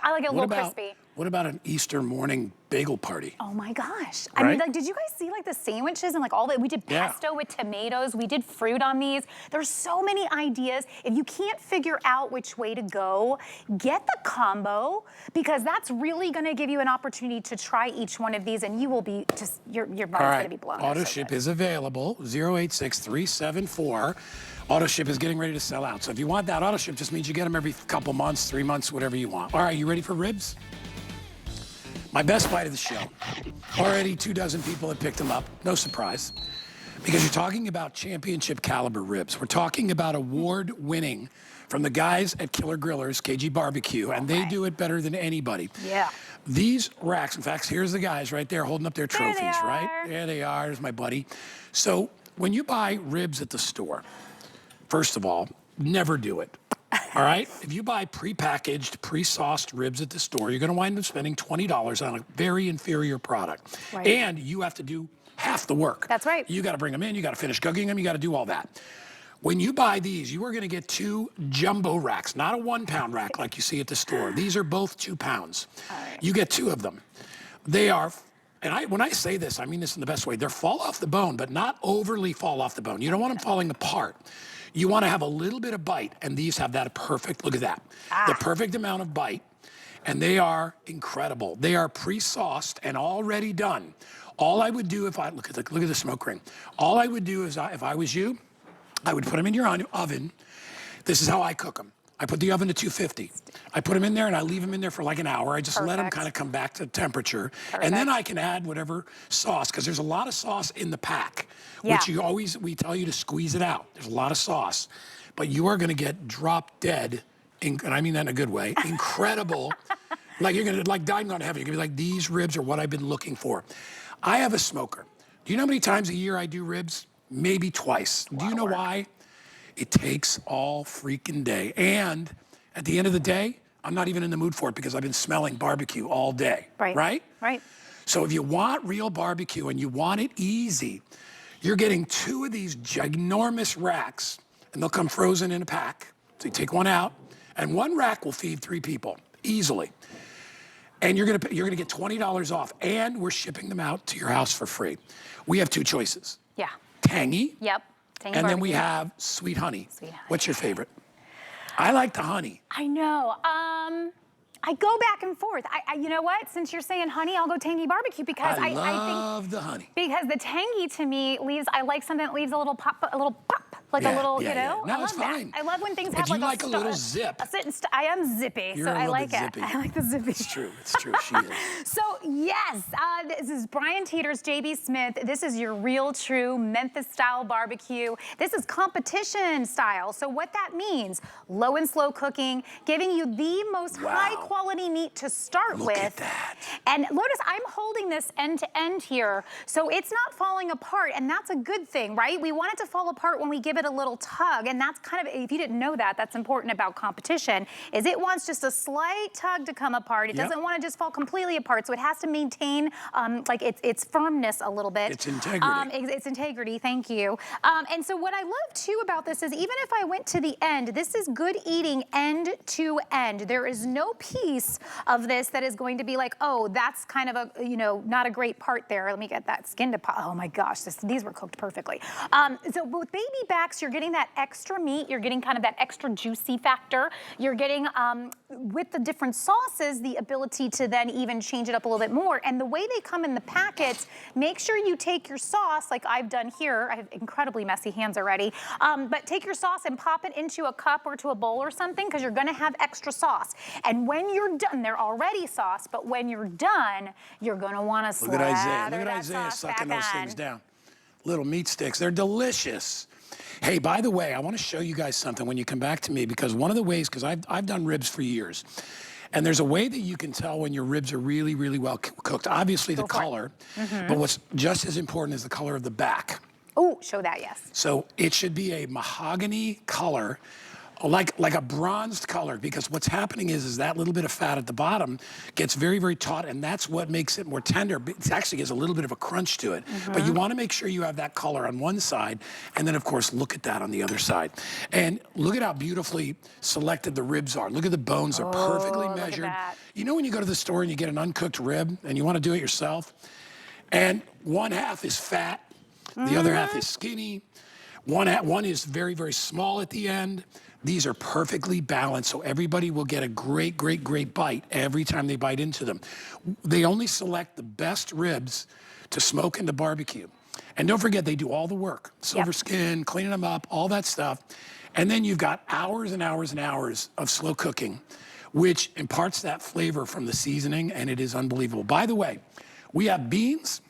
I like it a little crispy. What about an Easter morning bagel party? Oh my gosh. Right? I mean, like, did you guys see like the sandwiches and like all that? We did pesto with tomatoes. We did fruit on these. There's so many ideas. If you can't figure out which way to go, get the combo, because that's really gonna give you an opportunity to try each one of these, and you will be just, your mind's gonna be blown. Auto ship is available, 086374. Auto ship is getting ready to sell out. So if you want that auto ship, just means you get them every couple months, 3 months, whatever you want. All right, you ready for ribs? My best bite of the show. Already 24 people have picked them up. No surprise. Because you're talking about championship caliber ribs. We're talking about award-winning from the guys at Killer Grillers, KG Barbecue, and they do it better than anybody. Yeah. These racks, in fact, here's the guys right there holding up their trophies, right? There they are. There's my buddy. So when you buy ribs at the store, first of all, never do it. All right? If you buy prepackaged, pre-sauced ribs at the store, you're going to wind up spending $20 on a very inferior product. Right. And you have to do half the work. That's right. You got to bring them in, you got to finish cooking them, you got to do all that. When you buy these, you are going to get 2 jumbo racks, not a 1-pound rack like you see at the store. These are both 2 pounds. Right. You get 2 of them. They are, and when I say this, I mean this in the best way. They're fall off the bone, but not overly fall off the bone. You don't want them falling apart. You want to have a little bit of bite, and these have that perfect, look at that. The perfect amount of bite, and they are incredible. They are pre-sauced and already done. All I would do if I, look at the smoke ring. All I would do is, if I was you, I would put them in your oven. This is how I cook them. I put the oven to 250. I put them in there and I leave them in there for like an hour. I just let them kind of come back to temperature. And then I can add whatever sauce, because there's a lot of sauce in the pack, which we tell you to squeeze it out. There's a lot of sauce, but you are gonna get drop dead, and I mean that in a good way, incredible. Like you're gonna, like dying on heaven. You're gonna be like, these ribs are what I've been looking for. I have a smoker. Do you know how many times a year I do ribs? Maybe twice. Do you know why? It takes all freaking day. And at the end of the day, I'm not even in the mood for it because I've been smelling barbecue all day. Right? Right. So if you want real barbecue and you want it easy, you're getting 2 of these ginormous racks, and they'll come frozen in a pack. So you take one out, and 1 rack will feed 3 people easily. And you're gonna get $20 off, and we're shipping them out to your house for free. We have 2 choices. Yeah. Tangy. Yep. Tangy And then barbecue. we have sweet honey. Sweet honey. What's your favorite? I like the honey. I know. I go back and forth. You know what? Since you're saying honey, I'll go tangy barbecue because I love the honey. Because the tangy to me leaves, I like something that leaves a little pop, like a little, you know? No, I love it's fine. that. I love when things But have like you like a little zip. I am zippy, You're so a I little like bit it. zippy. I like the zippy. It's true, she is. So yes, this is Brian Teeter's JB Smith. This is your real true Memphis style barbecue. This is competition style. So what that means, low and slow cooking, giving you the most high quality meat to start with. Look at that. And notice I'm holding this end to end here, so it's not falling apart, and that's a good thing, right? We want it to fall apart when we give it a little tug, and that's kind of, if you didn't know that, that's important about competition, is it wants just a slight tug to come apart. It doesn't want to just fall completely apart, so it has to maintain like its firmness a little bit. Its integrity. Its integrity, thank you. And so what I love too about this is even if I went to the end, this is good eating end to end. There is no piece of this that is going to be like, oh, that's kind of a, not a great part there. Let me get that skin to pop. Oh my gosh, these were cooked perfectly. So with baby backs, you're getting that extra meat. You're getting kind of that extra juicy factor. You're getting, with the different sauces, the ability to then even change it up a little bit more. And the way they come in the packets, make sure you take your sauce, like I've done here. I have incredibly messy hands already. But take your sauce and pop it into a cup or to a bowl or something, because you're gonna have extra sauce. And when you're done, they're already sauce, but when you're done, you're gonna wanna slather Look at that Isaiah sauce sucking back those on. things down. Little meat sticks, they're delicious. Hey, by the way, I want to show you guys something when you come back to me, because one of the ways, because I've done ribs for years, And there's a way that you can tell when your ribs are really, really well cooked. Obviously, the color, but what's just as important is the color of the back. Oh, show that, yes. So it should be a mahogany color, like a bronzed color, because what's happening is that little bit of fat at the bottom gets very, very taut, and that's what makes it more tender. It actually gives a little bit of a crunch to it. But you want to make sure you have that color on one side, and then, of course, look at that on the other side. And look at how beautifully selected the ribs are. Look at the bones. They're perfectly measured. You know when you go to the store and you get an uncooked rib, and you want to do it yourself, and one half is fat, the other half is skinny, one is very, very small at the end. These are perfectly balanced, so everybody will get a great, great, great bite every time they bite into them. They only select the best ribs to smoke and to barbecue. And don't forget, they do all the work. Silver skin, cleaning them up, all that stuff. And then you've got hours and hours and hours of slow cooking, which imparts that flavor from the seasoning, and it is unbelievable. By the way, we have beans,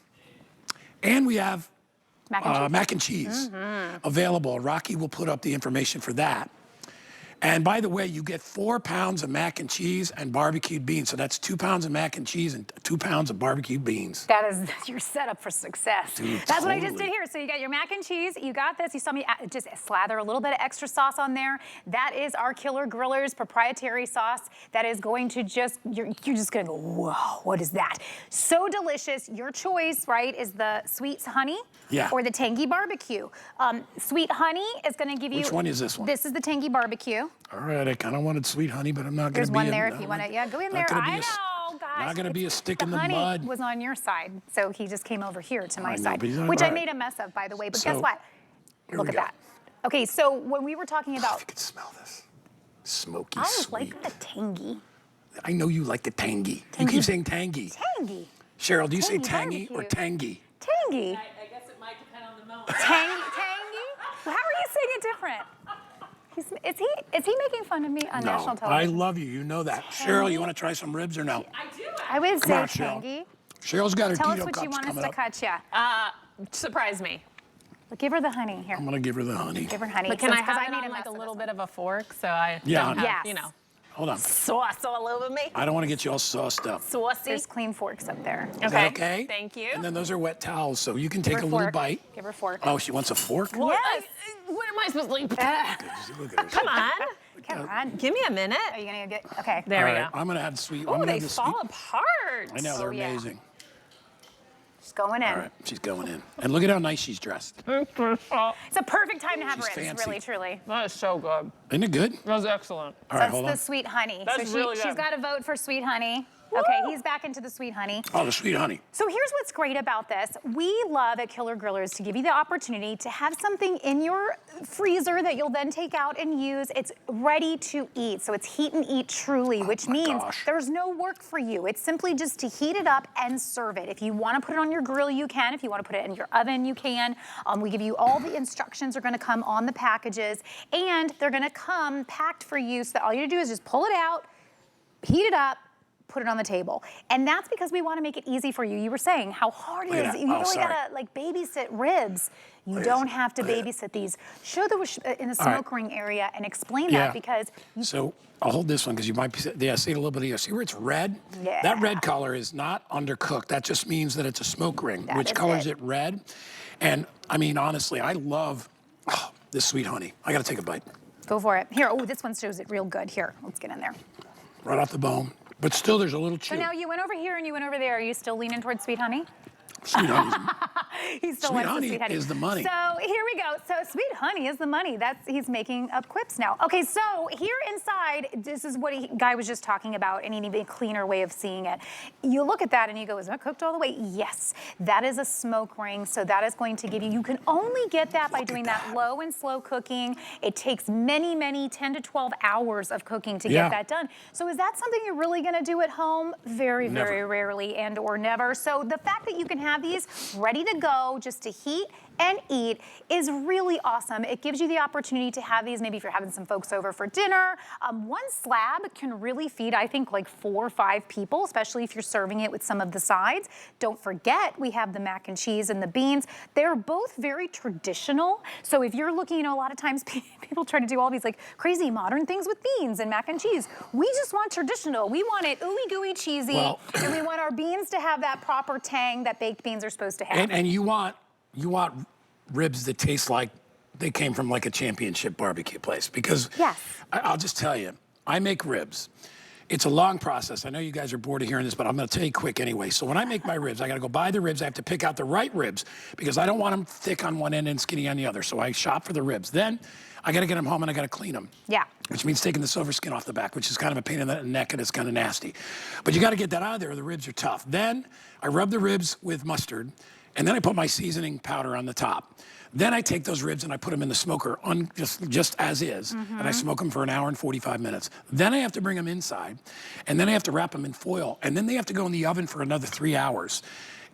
and we have mac and cheese available. Rocky will put up the information for that. And by the way, you get 4 pounds of mac and cheese and barbecued beans. So that's 2 pounds of mac and cheese and 2 pounds of barbecued beans. That is your setup for success. Dude, That's what I just did here. So you got your mac and cheese. You got this. You saw me just slather a little bit of extra sauce on there. That is our Killer Griller's proprietary sauce. That is going to just, you're just going to go, whoa, what is that? So delicious. Your choice, right, is the sweet honey or the tangy barbecue. Sweet honey is going to give you. Which one is this one? This is the tangy barbecue. All right, I kind of wanted sweet honey, but I'm not going to be. There's one there if you want it. Yeah, go in there. I know, gosh. Not going to be a stick in the honey mud. was on your side, so he just came over here to my know, side, but he's not which I right. made a mess of, by the way. But So, guess what? Look at go. that. Okay, so when we were talking about, I can smell this. Smoky, I sweet. like the tangy. I know you like the tangy. You keep saying tangy. Tangy. Cheryl, do you say Tangy tangy or barbecue. tangy? Tangy. I guess it might depend on the moment. Tangy. How are you saying it different? Is he making fun of me on national No, I television? love you. You know that. Cheryl, you want to try some ribs or no? I do. I would Come say on, Cheryl. tangy. Cheryl's got her Tell us Dito what you cups want us coming to up. cut you. Surprise me. But give her the honey here. I'm going to give her the honey. Give her honey. But can I Because have it made on a like mess a of little this bit of a fork so I Yeah, don't honey. have, Yes. Hold on. sauce all over me? I don't want to get you all sauced up. Saucy. There's clean forks up there. Is that okay? Thank you. And then those are wet towels, so you can take Give her a little fork. bite. Give her fork. Oh, she wants a fork? Well, Yes. What am I supposed to like? Look at her. Come on. Come on. Give me a minute. Are you gonna get? Okay. There All we right, go. I'm going to have the sweet. I'm Oh, gonna they have the fall sweet. apart. I know, they're yeah. amazing. She's going in. All right, she's going in. And look at how nice she's dressed. It's a perfect time to have She's ribs, fancy. really, truly. That is so good. Isn't it good? That was excellent. All right, That's hold the on. sweet honey. That's so really she's good. got to vote for sweet honey. Okay, he's back into the sweet honey. Oh, the sweet honey. So here's what's great about this. We love at Killer Grillers to give you the opportunity to have something in your freezer that you'll then take out and use. It's ready to eat. So it's heat and eat truly, which means there's no work for you. It's simply just to heat it up and serve it. If you want to put it on your grill, you can. If you want to put it in your oven, you can. We give you all the instructions are going to come on the packages, and they're going to come packed for you so that all you do is just pull it out, heat it up, put it on the table. And that's because we want to make it easy for you. You were saying how hard it is. You really gotta like babysit ribs. You don't have to babysit these. Show the in the smoke ring area and explain that because So I'll hold this one because you might be, see it a little bit here. See where it's red? Yeah. That red color is not undercooked. That just means that it's a smoke ring, which colors it red. And I mean, honestly, I love this sweet honey. I got to take a bite. Go for it. Here, oh, this one shows it real good. Here, let's get in there. Right off the bone. But still, there's a little chew. So now you went over here and you went over there. Are you still leaning towards sweet honey? Sweet honey. He still Sweet wants honey the sweet honey. is the money. So here we go. So sweet honey is the money. He's making up quips now. Okay, so here inside, this is what guy was just talking about, and he needed a cleaner way of seeing it. You look at that and you go, is that cooked all the way? Yes, that is a smoke ring. So that is going to give you can only get that by doing that low and slow cooking. It takes many, 10 to 12 hours of cooking to get that done. So is that something you're really gonna do at home? Very, very rarely and or never. So the fact that you can have these ready to go just to heat and eat is really awesome. It gives you the opportunity to have these, maybe if you're having some folks over for dinner. One slab can really feed, I think, like 4 or 5 people, especially if you're serving it with some of the sides. Don't forget, we have the mac and cheese and the beans. They're both very traditional. So if you're looking, you know, a lot of times people try to do all these like crazy modern things with beans and mac and cheese. We just want traditional. We want it ooey gooey cheesy, and we want our beans to have that proper tang that baked beans are supposed to have. And you want ribs that taste like they came from like a championship barbecue place, because I'll just tell you, I make ribs. It's a long process. I know you guys are bored of hearing this, but I'm going to tell you quick anyway. So when I make my ribs, I got to go buy the ribs. I have to pick out the right ribs because I don't want them thick on one end and skinny on the other. So I shop for the ribs. Then I got to get them home and I got to clean them. Yeah. Which means taking the silver skin off the back, which is kind of a pain in the neck and it's kind of nasty. But you got to get that out of there or the ribs are tough. Then I rub the ribs with mustard and then I put my seasoning powder on the top. Then I take those ribs and I put them in the smoker just as is, and I smoke them for an hour and 45 minutes. Then I have to bring them inside, and then I have to wrap them in foil, and then they have to go in the oven for another 3 hours.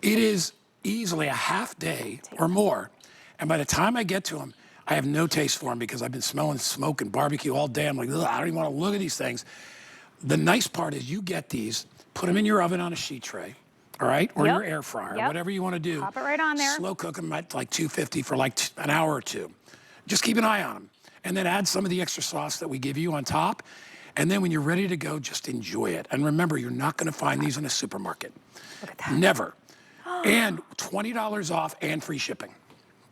It is easily a half day or more, and by the time I get to them, I have no taste for them because I've been smelling smoke and barbecue all day. I'm like, ugh, I don't even want to look at these things. The nice part is you get these, put them in your oven on a sheet tray, all right? Or your air fryer, whatever you want to do. Pop it right on there. Slow cook them at like 250 for like an hour or two. Just keep an eye on them. And then add some of the extra sauce that we give you on top. And then when you're ready to go, just enjoy it. And remember, you're not going to find these in a supermarket. Look at that. Never. And $20 off and free shipping.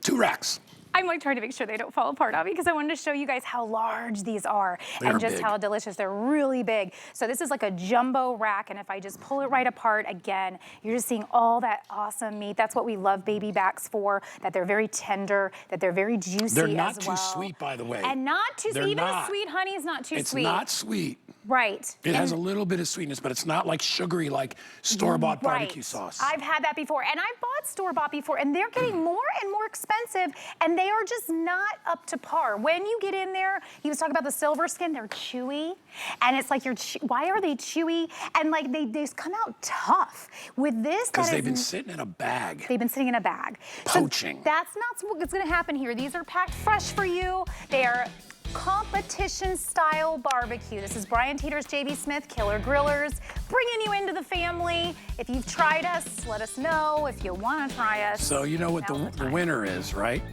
2 racks. I'm like trying to make sure they don't fall apart on me because I wanted to show you guys how large these are and just how delicious. They're really big. So this is like a jumbo rack, and if I just pull it right apart again, you're just seeing all that awesome meat. That's what we love baby backs for, that they're very tender, that they're very juicy as well. They're not too sweet, by the way. And not too sweet. Even a sweet honey is not too sweet. It's not sweet. Right. It has a little bit of sweetness, but it's not like sugary like store-bought barbecue sauce. I've had that before, and I've bought store-bought before, and they're getting more and more expensive, and they are just not up to par. When you get in there, he was talking about the silver skin, they're chewy, and it's like, why are they chewy? And like, they just come out tough. With this, because they've been sitting in a bag. They've been sitting in a bag. Poaching. So that's not what's gonna happen here. These are packed fresh for you. They are competition style barbecue. This is Brian Teeter's JB Smith, Killer Grillers, bringing you into the family. If you've tried us, let us know. If you want to try us. So you know what the winner is, right?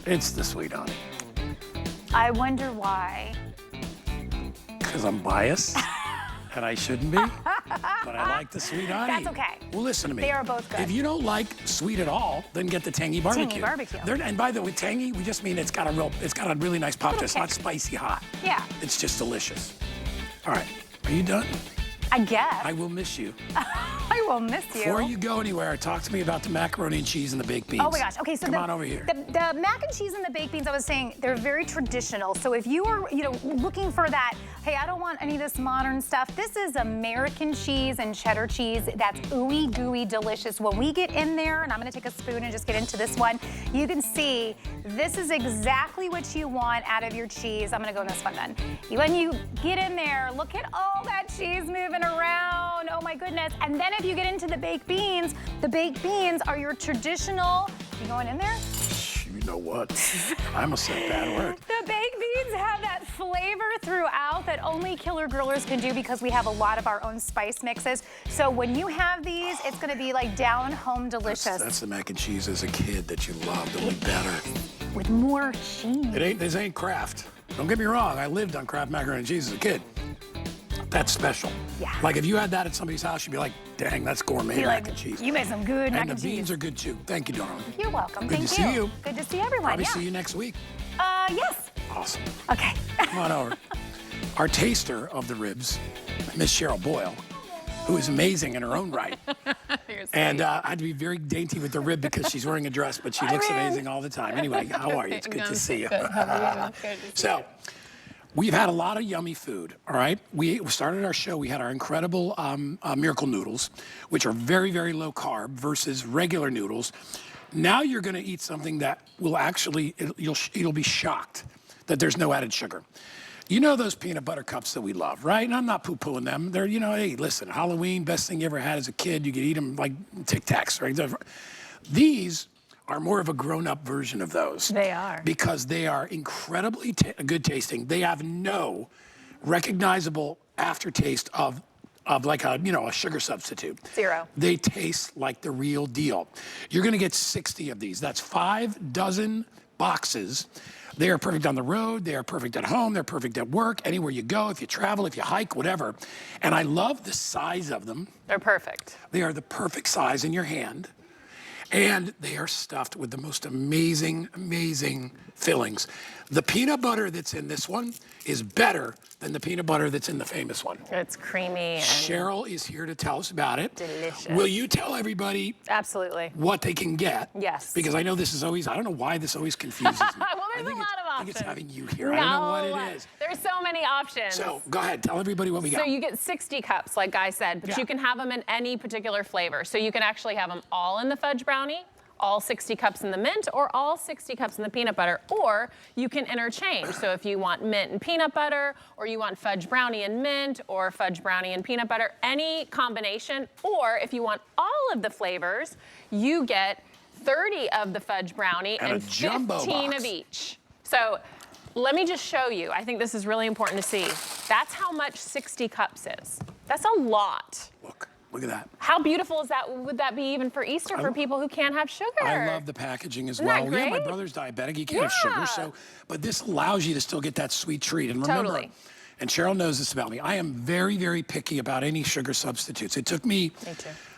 It's the sweet honey. I wonder why. Because I'm biased. And I shouldn't be, but I like the sweet honey. That's okay. Well, listen to me. They are both good. If you don't like sweet at all, then get the tangy barbecue. Tangy barbecue. And by the way, tangy, we just mean it's got a really nice pop to it. It's not spicy hot. Yeah. It's just delicious. All right, are you done? I guess. I will miss you. I will miss you. Before you go anywhere, talk to me about the macaroni and cheese and the baked beans. Oh my gosh. Okay, so come on over here. The mac and cheese and the baked beans, I was saying, they're very traditional. So if you are, looking for that, hey, I don't want any of this modern stuff. This is American cheese and cheddar cheese. That's ooey gooey delicious. When we get in there, and I'm gonna take a spoon and just get into this one, you can see this is exactly what you want out of your cheese. I'm gonna go in this one then. When you get in there, look at all that cheese moving around. Oh my goodness. And then if you get into the baked beans are your traditional, you going in there? You know what? I almost said a bad word. The baked beans have that flavor throughout that only Killer Grillers can do because we have a lot of our own spice mixes. So when you have these, it's gonna be like down home delicious. That's the mac and cheese as a kid that you loved, only better. With more cheese. This ain't Kraft. Don't get me wrong, I lived on Kraft macaroni and cheese as a kid. That's special. Yeah. Like if you had that at somebody's house, you'd be like, dang, that's gourmet mac and cheese. You made some good mac and cheese. And the beans are good too. Thank you, darling. You're welcome. Good to see you. Good to see everyone. Probably see you next week. Yes. Awesome. Okay. Come on over. Our taster of the ribs, Miss Cheryl Boyle, who is amazing in her own right. And I had to be very dainty with the rib because she's wearing a dress, but she looks amazing all the time. Anyway, how are you? It's good to see you. So, we've had a lot of yummy food, all right? We started our show, we had our incredible Miracle Noodles, which are very, very low carb versus regular noodles. Now you're gonna eat something that will actually, you'll be shocked that there's no added sugar. You know those peanut butter cups that we love, right? And I'm not poo-pooing them. They're, hey, listen, Halloween, best thing you ever had as a kid. You could eat them like Tic Tacs, right? These are more of a grown-up version of those. They are. Because they are incredibly good tasting. They have no recognizable aftertaste of like a sugar substitute. Zero. They taste like the real deal. You're gonna get 60 of these. That's 5 dozen boxes. They are perfect on the road. They are perfect at home. They're perfect at work, anywhere you go, if you travel, if you hike, whatever. And I love the size of them. They're perfect. They are the perfect size in your hand. And they are stuffed with the most amazing, amazing fillings. The peanut butter that's in this one is better than the peanut butter that's in the famous one. It's creamy. And Cheryl is here to tell us about it. delicious. Will you tell everybody Absolutely. what they can get? Yes. Because I know this is always, I don't know why this always confuses me. Well, there's a lot of I think it's options. having you here. I don't know what it is. There's so many options. So go ahead, tell everybody what we got. So you get 60 cups, like I said, but Yeah. you can have them in any particular flavor. So you can actually have them all in the fudge brownie, all 60 cups in the mint, or all 60 cups in the peanut butter, or you can interchange. So if you want mint and peanut butter, or you want fudge brownie and mint, or fudge brownie and peanut butter, any combination, or if you want all of the flavors, you get 30 of the fudge brownie And a and jumbo 15 box. of each. So let me just show you. I think this is really important to see. That's how much 60 cups is. That's a lot. Look at that. How beautiful is that? Would that be even for Easter for people who can't have sugar? I love the packaging as Isn't well. that Yeah, my great? brother's diabetic. He can't have sugar, so but this allows you to still get that sweet treat. And remember, Totally. and Cheryl knows this about me, I am very, very picky about any sugar substitutes. It took me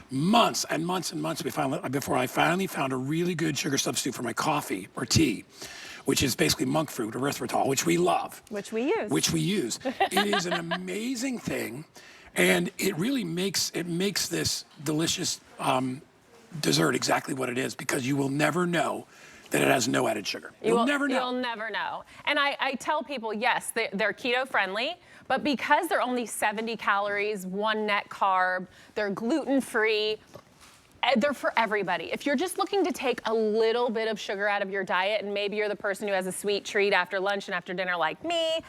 months and months and months before I finally found a really good sugar substitute for my coffee or tea, which is basically monk fruit, erythritol, which we love. Which we use. Which we use. It is an amazing thing. And it really makes this delicious dessert exactly what it is, because you will never know that it has no added sugar. You'll never know. You'll never know. And I tell people, yes, they're keto friendly, but because they're only 70 calories, 1 net carb, they're gluten free, they're for everybody. If you're just looking to take a little bit of sugar out of your diet, and maybe you're the person who has a sweet treat after lunch and after dinner like me,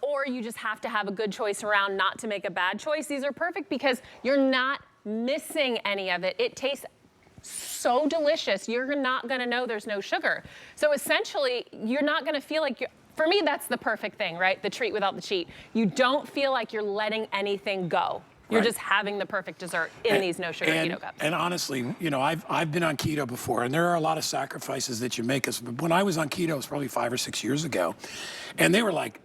or you just have to have a good choice around not to make a bad choice, these are perfect because you're not missing any of it. It tastes so delicious, you're not gonna know there's no sugar. So essentially, you're not gonna feel like for me, that's the perfect thing, right? The treat without the cheat. You don't feel like you're letting anything go. You're just having the perfect dessert in these no sugar keto cups. And honestly, you know, I've been on keto before, and there are a lot of sacrifices that you make. When I was on keto, it was probably 5 or 6 years ago, and they were like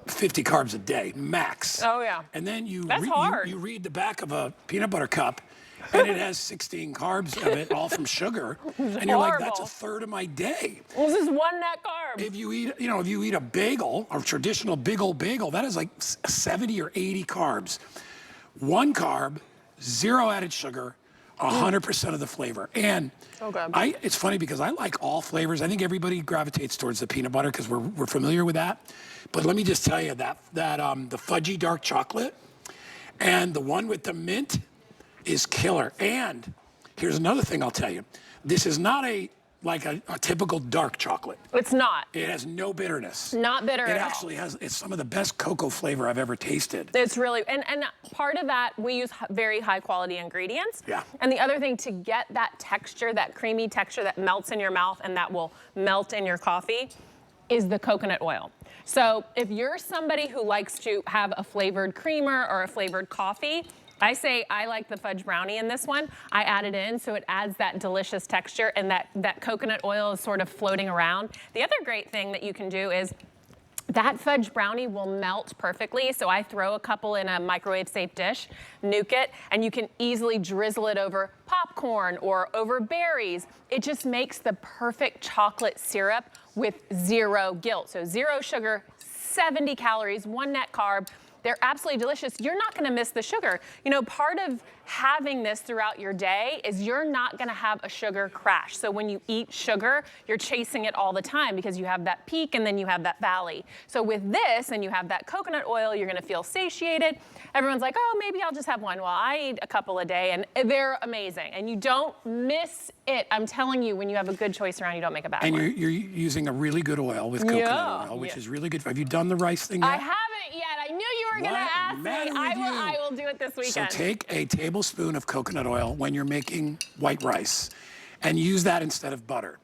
50 carbs a day, max. Oh yeah. And then you read the back of a peanut butter cup, and it has 16 carbs of it, all from sugar, and you're like, that's a third of my day. This is 1 net carb. If you eat a bagel, a traditional big old bagel, that is like 70 or 80 carbs. 1 carb, 0 added sugar, 100% of the flavor. And so good. It's funny because I like all flavors. I think everybody gravitates towards the peanut butter because we're familiar with that. But let me just tell you that the fudgy dark chocolate and the one with the mint is killer. And here's another thing I'll tell you. This is not like a typical dark chocolate. It's not. It has no bitterness. Not bitter at all. It actually has, it's some of the best cocoa flavor I've ever tasted. It's really, and part of that, we use very high quality ingredients. Yeah. And the other thing, to get that texture, that creamy texture that melts in your mouth and that will melt in your coffee, is the coconut oil. So if you're somebody who likes to have a flavored creamer or a flavored coffee, I say I like the fudge brownie in this one. I add it in so it adds that delicious texture, and that coconut oil is sort of floating around. The other great thing that you can do is that fudge brownie will melt perfectly. So I throw a couple in a microwave safe dish, nuke it, and you can easily drizzle it over popcorn or over berries. It just makes the perfect chocolate syrup with 0 guilt. So 0 sugar, 70 calories, 1 net carb. They're absolutely delicious. You're not gonna miss the sugar. You know, part of having this throughout your day is you're not gonna have a sugar crash. So when you eat sugar, you're chasing it all the time because you have that peak and then you have that valley. So with this, and you have that coconut oil, you're gonna feel satiated. Everyone's like, oh, maybe I'll just have 1. Well, I eat a couple a day, and they're amazing. And you don't miss it. I'm telling you, when you have a good choice around, you don't make a bad one. And you're using a really good oil with coconut oil, which is really good. Have you done the rice thing yet? I haven't yet. I knew you were gonna ask me. I will do it this weekend. So take a tablespoon of coconut oil when you're making white rice, and use that instead of butter.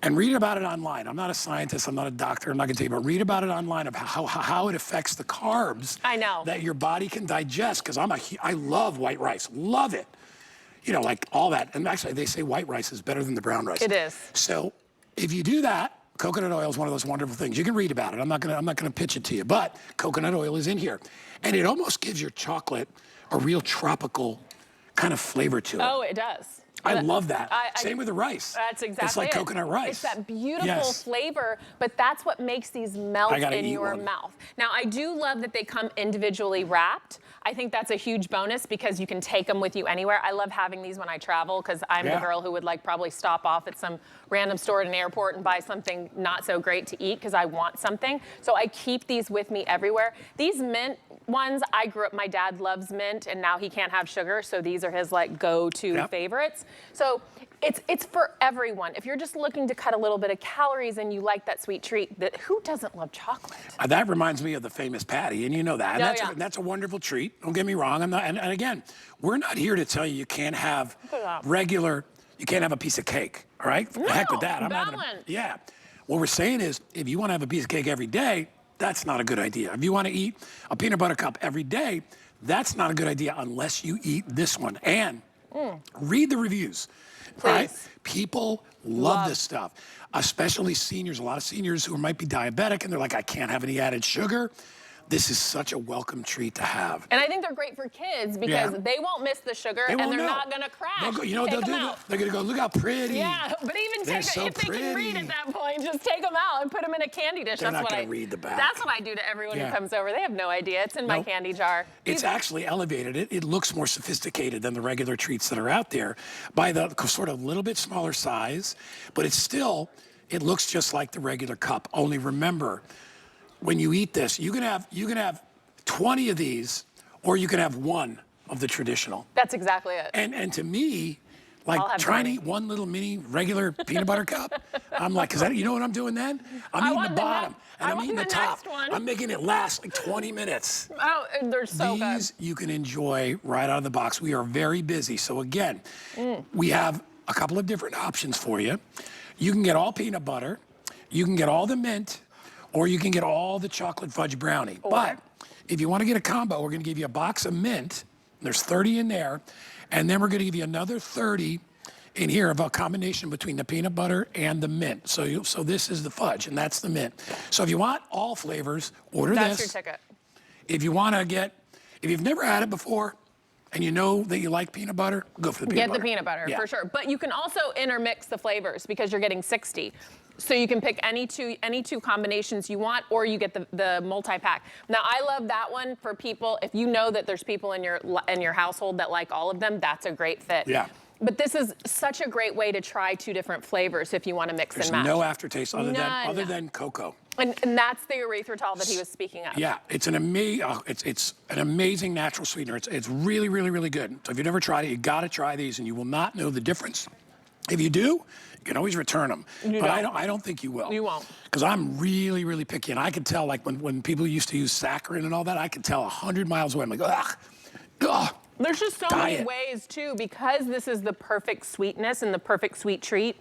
And read about it online. I'm not a scientist, I'm not a doctor, I'm not gonna tell you, but read about it online of how it affects the carbs that your body can digest, because I love white rice, love it. You know, like all that. And actually, they say white rice is better than the brown rice. It is. So if you do that, coconut oil is one of those wonderful things. You can read about it. I'm not gonna pitch it to you, but coconut oil is in here. And it almost gives your chocolate a real tropical kind of flavor to it. Oh, it does. I love that. Same with the rice. That's exactly It's like it. coconut rice. It's that beautiful flavor, but that's what makes these melt in your mouth. Now, I do love that they come individually wrapped. I think that's a huge bonus because you can take them with you anywhere. I love having these when I travel because I'm the girl who would like probably stop off at some random store at an airport and buy something not so great to eat because I want something. So I keep these with me everywhere. These mint ones, I grew up, my dad loves mint and now he can't have sugar, so these are his like go-to favorites. So it's for everyone. If you're just looking to cut a little bit of calories and you like that sweet treat, who doesn't love chocolate? That reminds me of the famous patty, and you know that. And that's a wonderful treat. Don't get me wrong. I'm not. And again, we're not here to tell you can't have you can't have a piece of cake. All right? No, the heck with that. balance. What we're saying is, if you want to have a piece of cake every day, that's not a good idea. If you want to eat a peanut butter cup every day, that's not a good idea unless you eat this one. And read the reviews. Right? People love this stuff, especially seniors. A lot of seniors who might be diabetic and they're like, I can't have any added sugar. This is such a welcome treat to have. And I think they're great for kids because they won't miss the sugar and they're not going to crash. You know what they'll do? They're going to go, look how pretty. Yeah, but even if they can read at that point, just take them out and put them in a candy dish. They're not going to read the back. That's what I do to everyone who comes over. They have no idea. It's in my candy jar. It's actually elevated. It looks more sophisticated than the regular treats that are out there by the sort of little bit smaller size, but it's still, it looks just like the regular cup. Only remember, when you eat this, you can have 20 of these, or you can have one of the traditional. That's exactly it. And to me, like trying to eat one little mini regular peanut butter cup, I'm like, you know what I'm doing then? I'm eating the bottom, and I'm eating the top. I'm making it last like 20 minutes. Oh, they're so good. These you can enjoy right out of the box. We are very busy, so again, we have a couple of different options for you. You can get all peanut butter, you can get all the mint, or you can get all the chocolate fudge brownie. But if you want to get a combo, we're going to give you a box of mint. There's 30 in there. And then we're going to give you another 30 in here of a combination between the peanut butter and the mint. So this is the fudge, and that's the mint. So if you want all flavors, order this. That's your ticket. If you want to if you've never had it before, and you know that you like peanut butter, go for the peanut butter. Get the peanut butter, for sure. But you can also intermix the flavors because you're getting 60. So you can pick any two combinations you want, or you get the multi-pack. Now, I love that one for people. If you know that there's people in your household that like all of them, that's a great fit. Yeah. But this is such a great way to try two different flavors if you want to mix and match. There's no aftertaste other than cocoa. And that's the erythritol that he was speaking of. Yeah, it's an amazing natural sweetener. It's really, really, really good. So if you've never tried it, you got to try these, and you will not know the difference. If you do, you can always return them. But I don't think you will. You won't. Because I'm really, really picky, and I could tell, like when people used to use saccharin and all that, I could tell 100 miles away. I'm like, ugh. There's just so many ways too, because this is the perfect sweetness and the perfect sweet treat.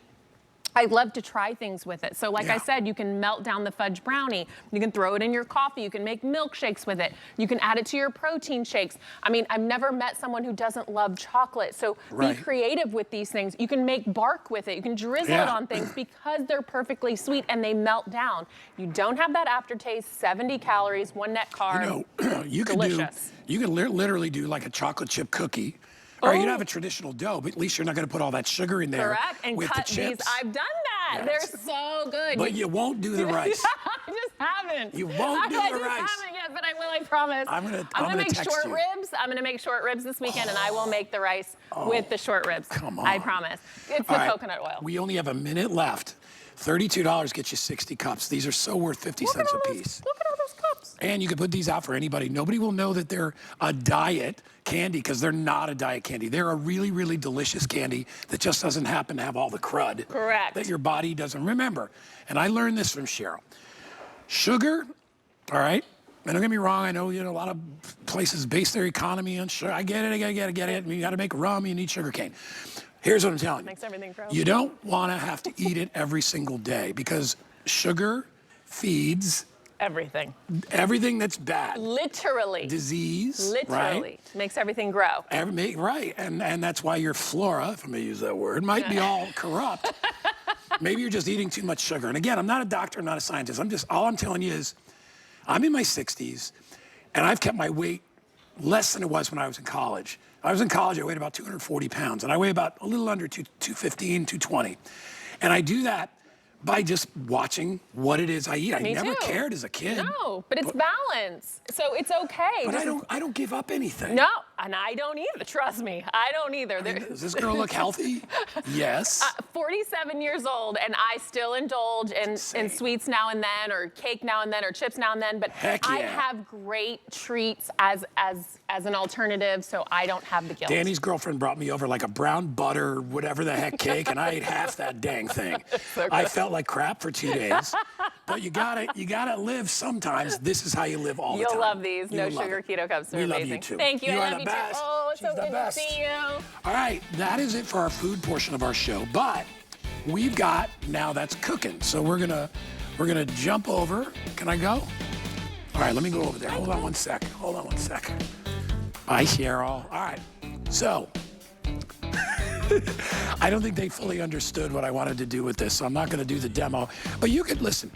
I love to try things with it. So like I said, you can melt down the fudge brownie. You can throw it in your coffee. You can make milkshakes with it. You can add it to your protein shakes. I mean, I've never met someone who doesn't love chocolate. So be creative with these things. You can make bark with it. You can drizzle it on things because they're perfectly sweet and they melt down. You don't have that aftertaste, 70 calories, one net carb. You know, you can literally do like a chocolate chip cookie. Or you can have a traditional dough, but at least you're not going to put all that sugar in there. Correct. And with cut the chips. these. I've done that. They're so good. But you won't do the rice. I just haven't. You won't do the rice. I just haven't yet, but I will, I promise. I'm gonna make text short you. ribs. I'm going to make short ribs this weekend, and I will make the rice with the short ribs. Come on. I promise. It's the coconut oil. We only have a minute left. $32 gets you 60 cups. These are so worth 50 cents a piece. Look at all those cups. And you can put these out for anybody. Nobody will know that they're a diet candy because they're not a diet candy. They're a really, really delicious candy that just doesn't happen to have all the crud that your body doesn't remember. And I learned this from Cheryl. Sugar, all right? And don't get me wrong, I know a lot of places base their economy on sugar. I get it. I mean, you got to make rum, you need sugar cane. Here's what I'm telling you. Makes everything grow. You don't want to have to eat it every single day because sugar feeds Everything. everything that's bad. Literally. Disease, Literally. right? Makes everything grow. Right, and that's why your flora, if I may use that word, might be all corrupt. Maybe you're just eating too much sugar. And again, I'm not a doctor, I'm not a scientist. All I'm telling you is, I'm in my 60s, and I've kept my weight less than it was when I was in college. When I was in college, I weighed about 240 pounds, and I weigh about a little under 215, 220. And I do that by just watching what it is I eat. I never cared as a kid. No, but it's balance. So it's okay. But I don't give up anything. No, and I don't either. Trust me, I don't either. Does this girl look healthy? Yes. 47 years old, and I still indulge in sweets now and then, or cake now and then, or chips now and then. But Heck I yeah. have great treats as an alternative, so I don't have the guilt. Danny's girlfriend brought me over like a brown butter, whatever the heck cake, and I ate half that dang thing. So I felt like crap for 2 days. But you gotta live sometimes. This is how you live all the time. You'll love these. No You'll love sugar it. keto cups. They're We amazing. love you too. Thank you. You I are love the you best. too. Oh, it's She's so the good best. to see you. All right, that is it for our food portion of our show. But we've got now that's cooking. So we're gonna jump over. Can I go? All right, let me go over there. Hold on one second. Bye, Cheryl. All right. So I don't think they fully understood what I wanted to do with this, so I'm not going to do the demo. But you could listen.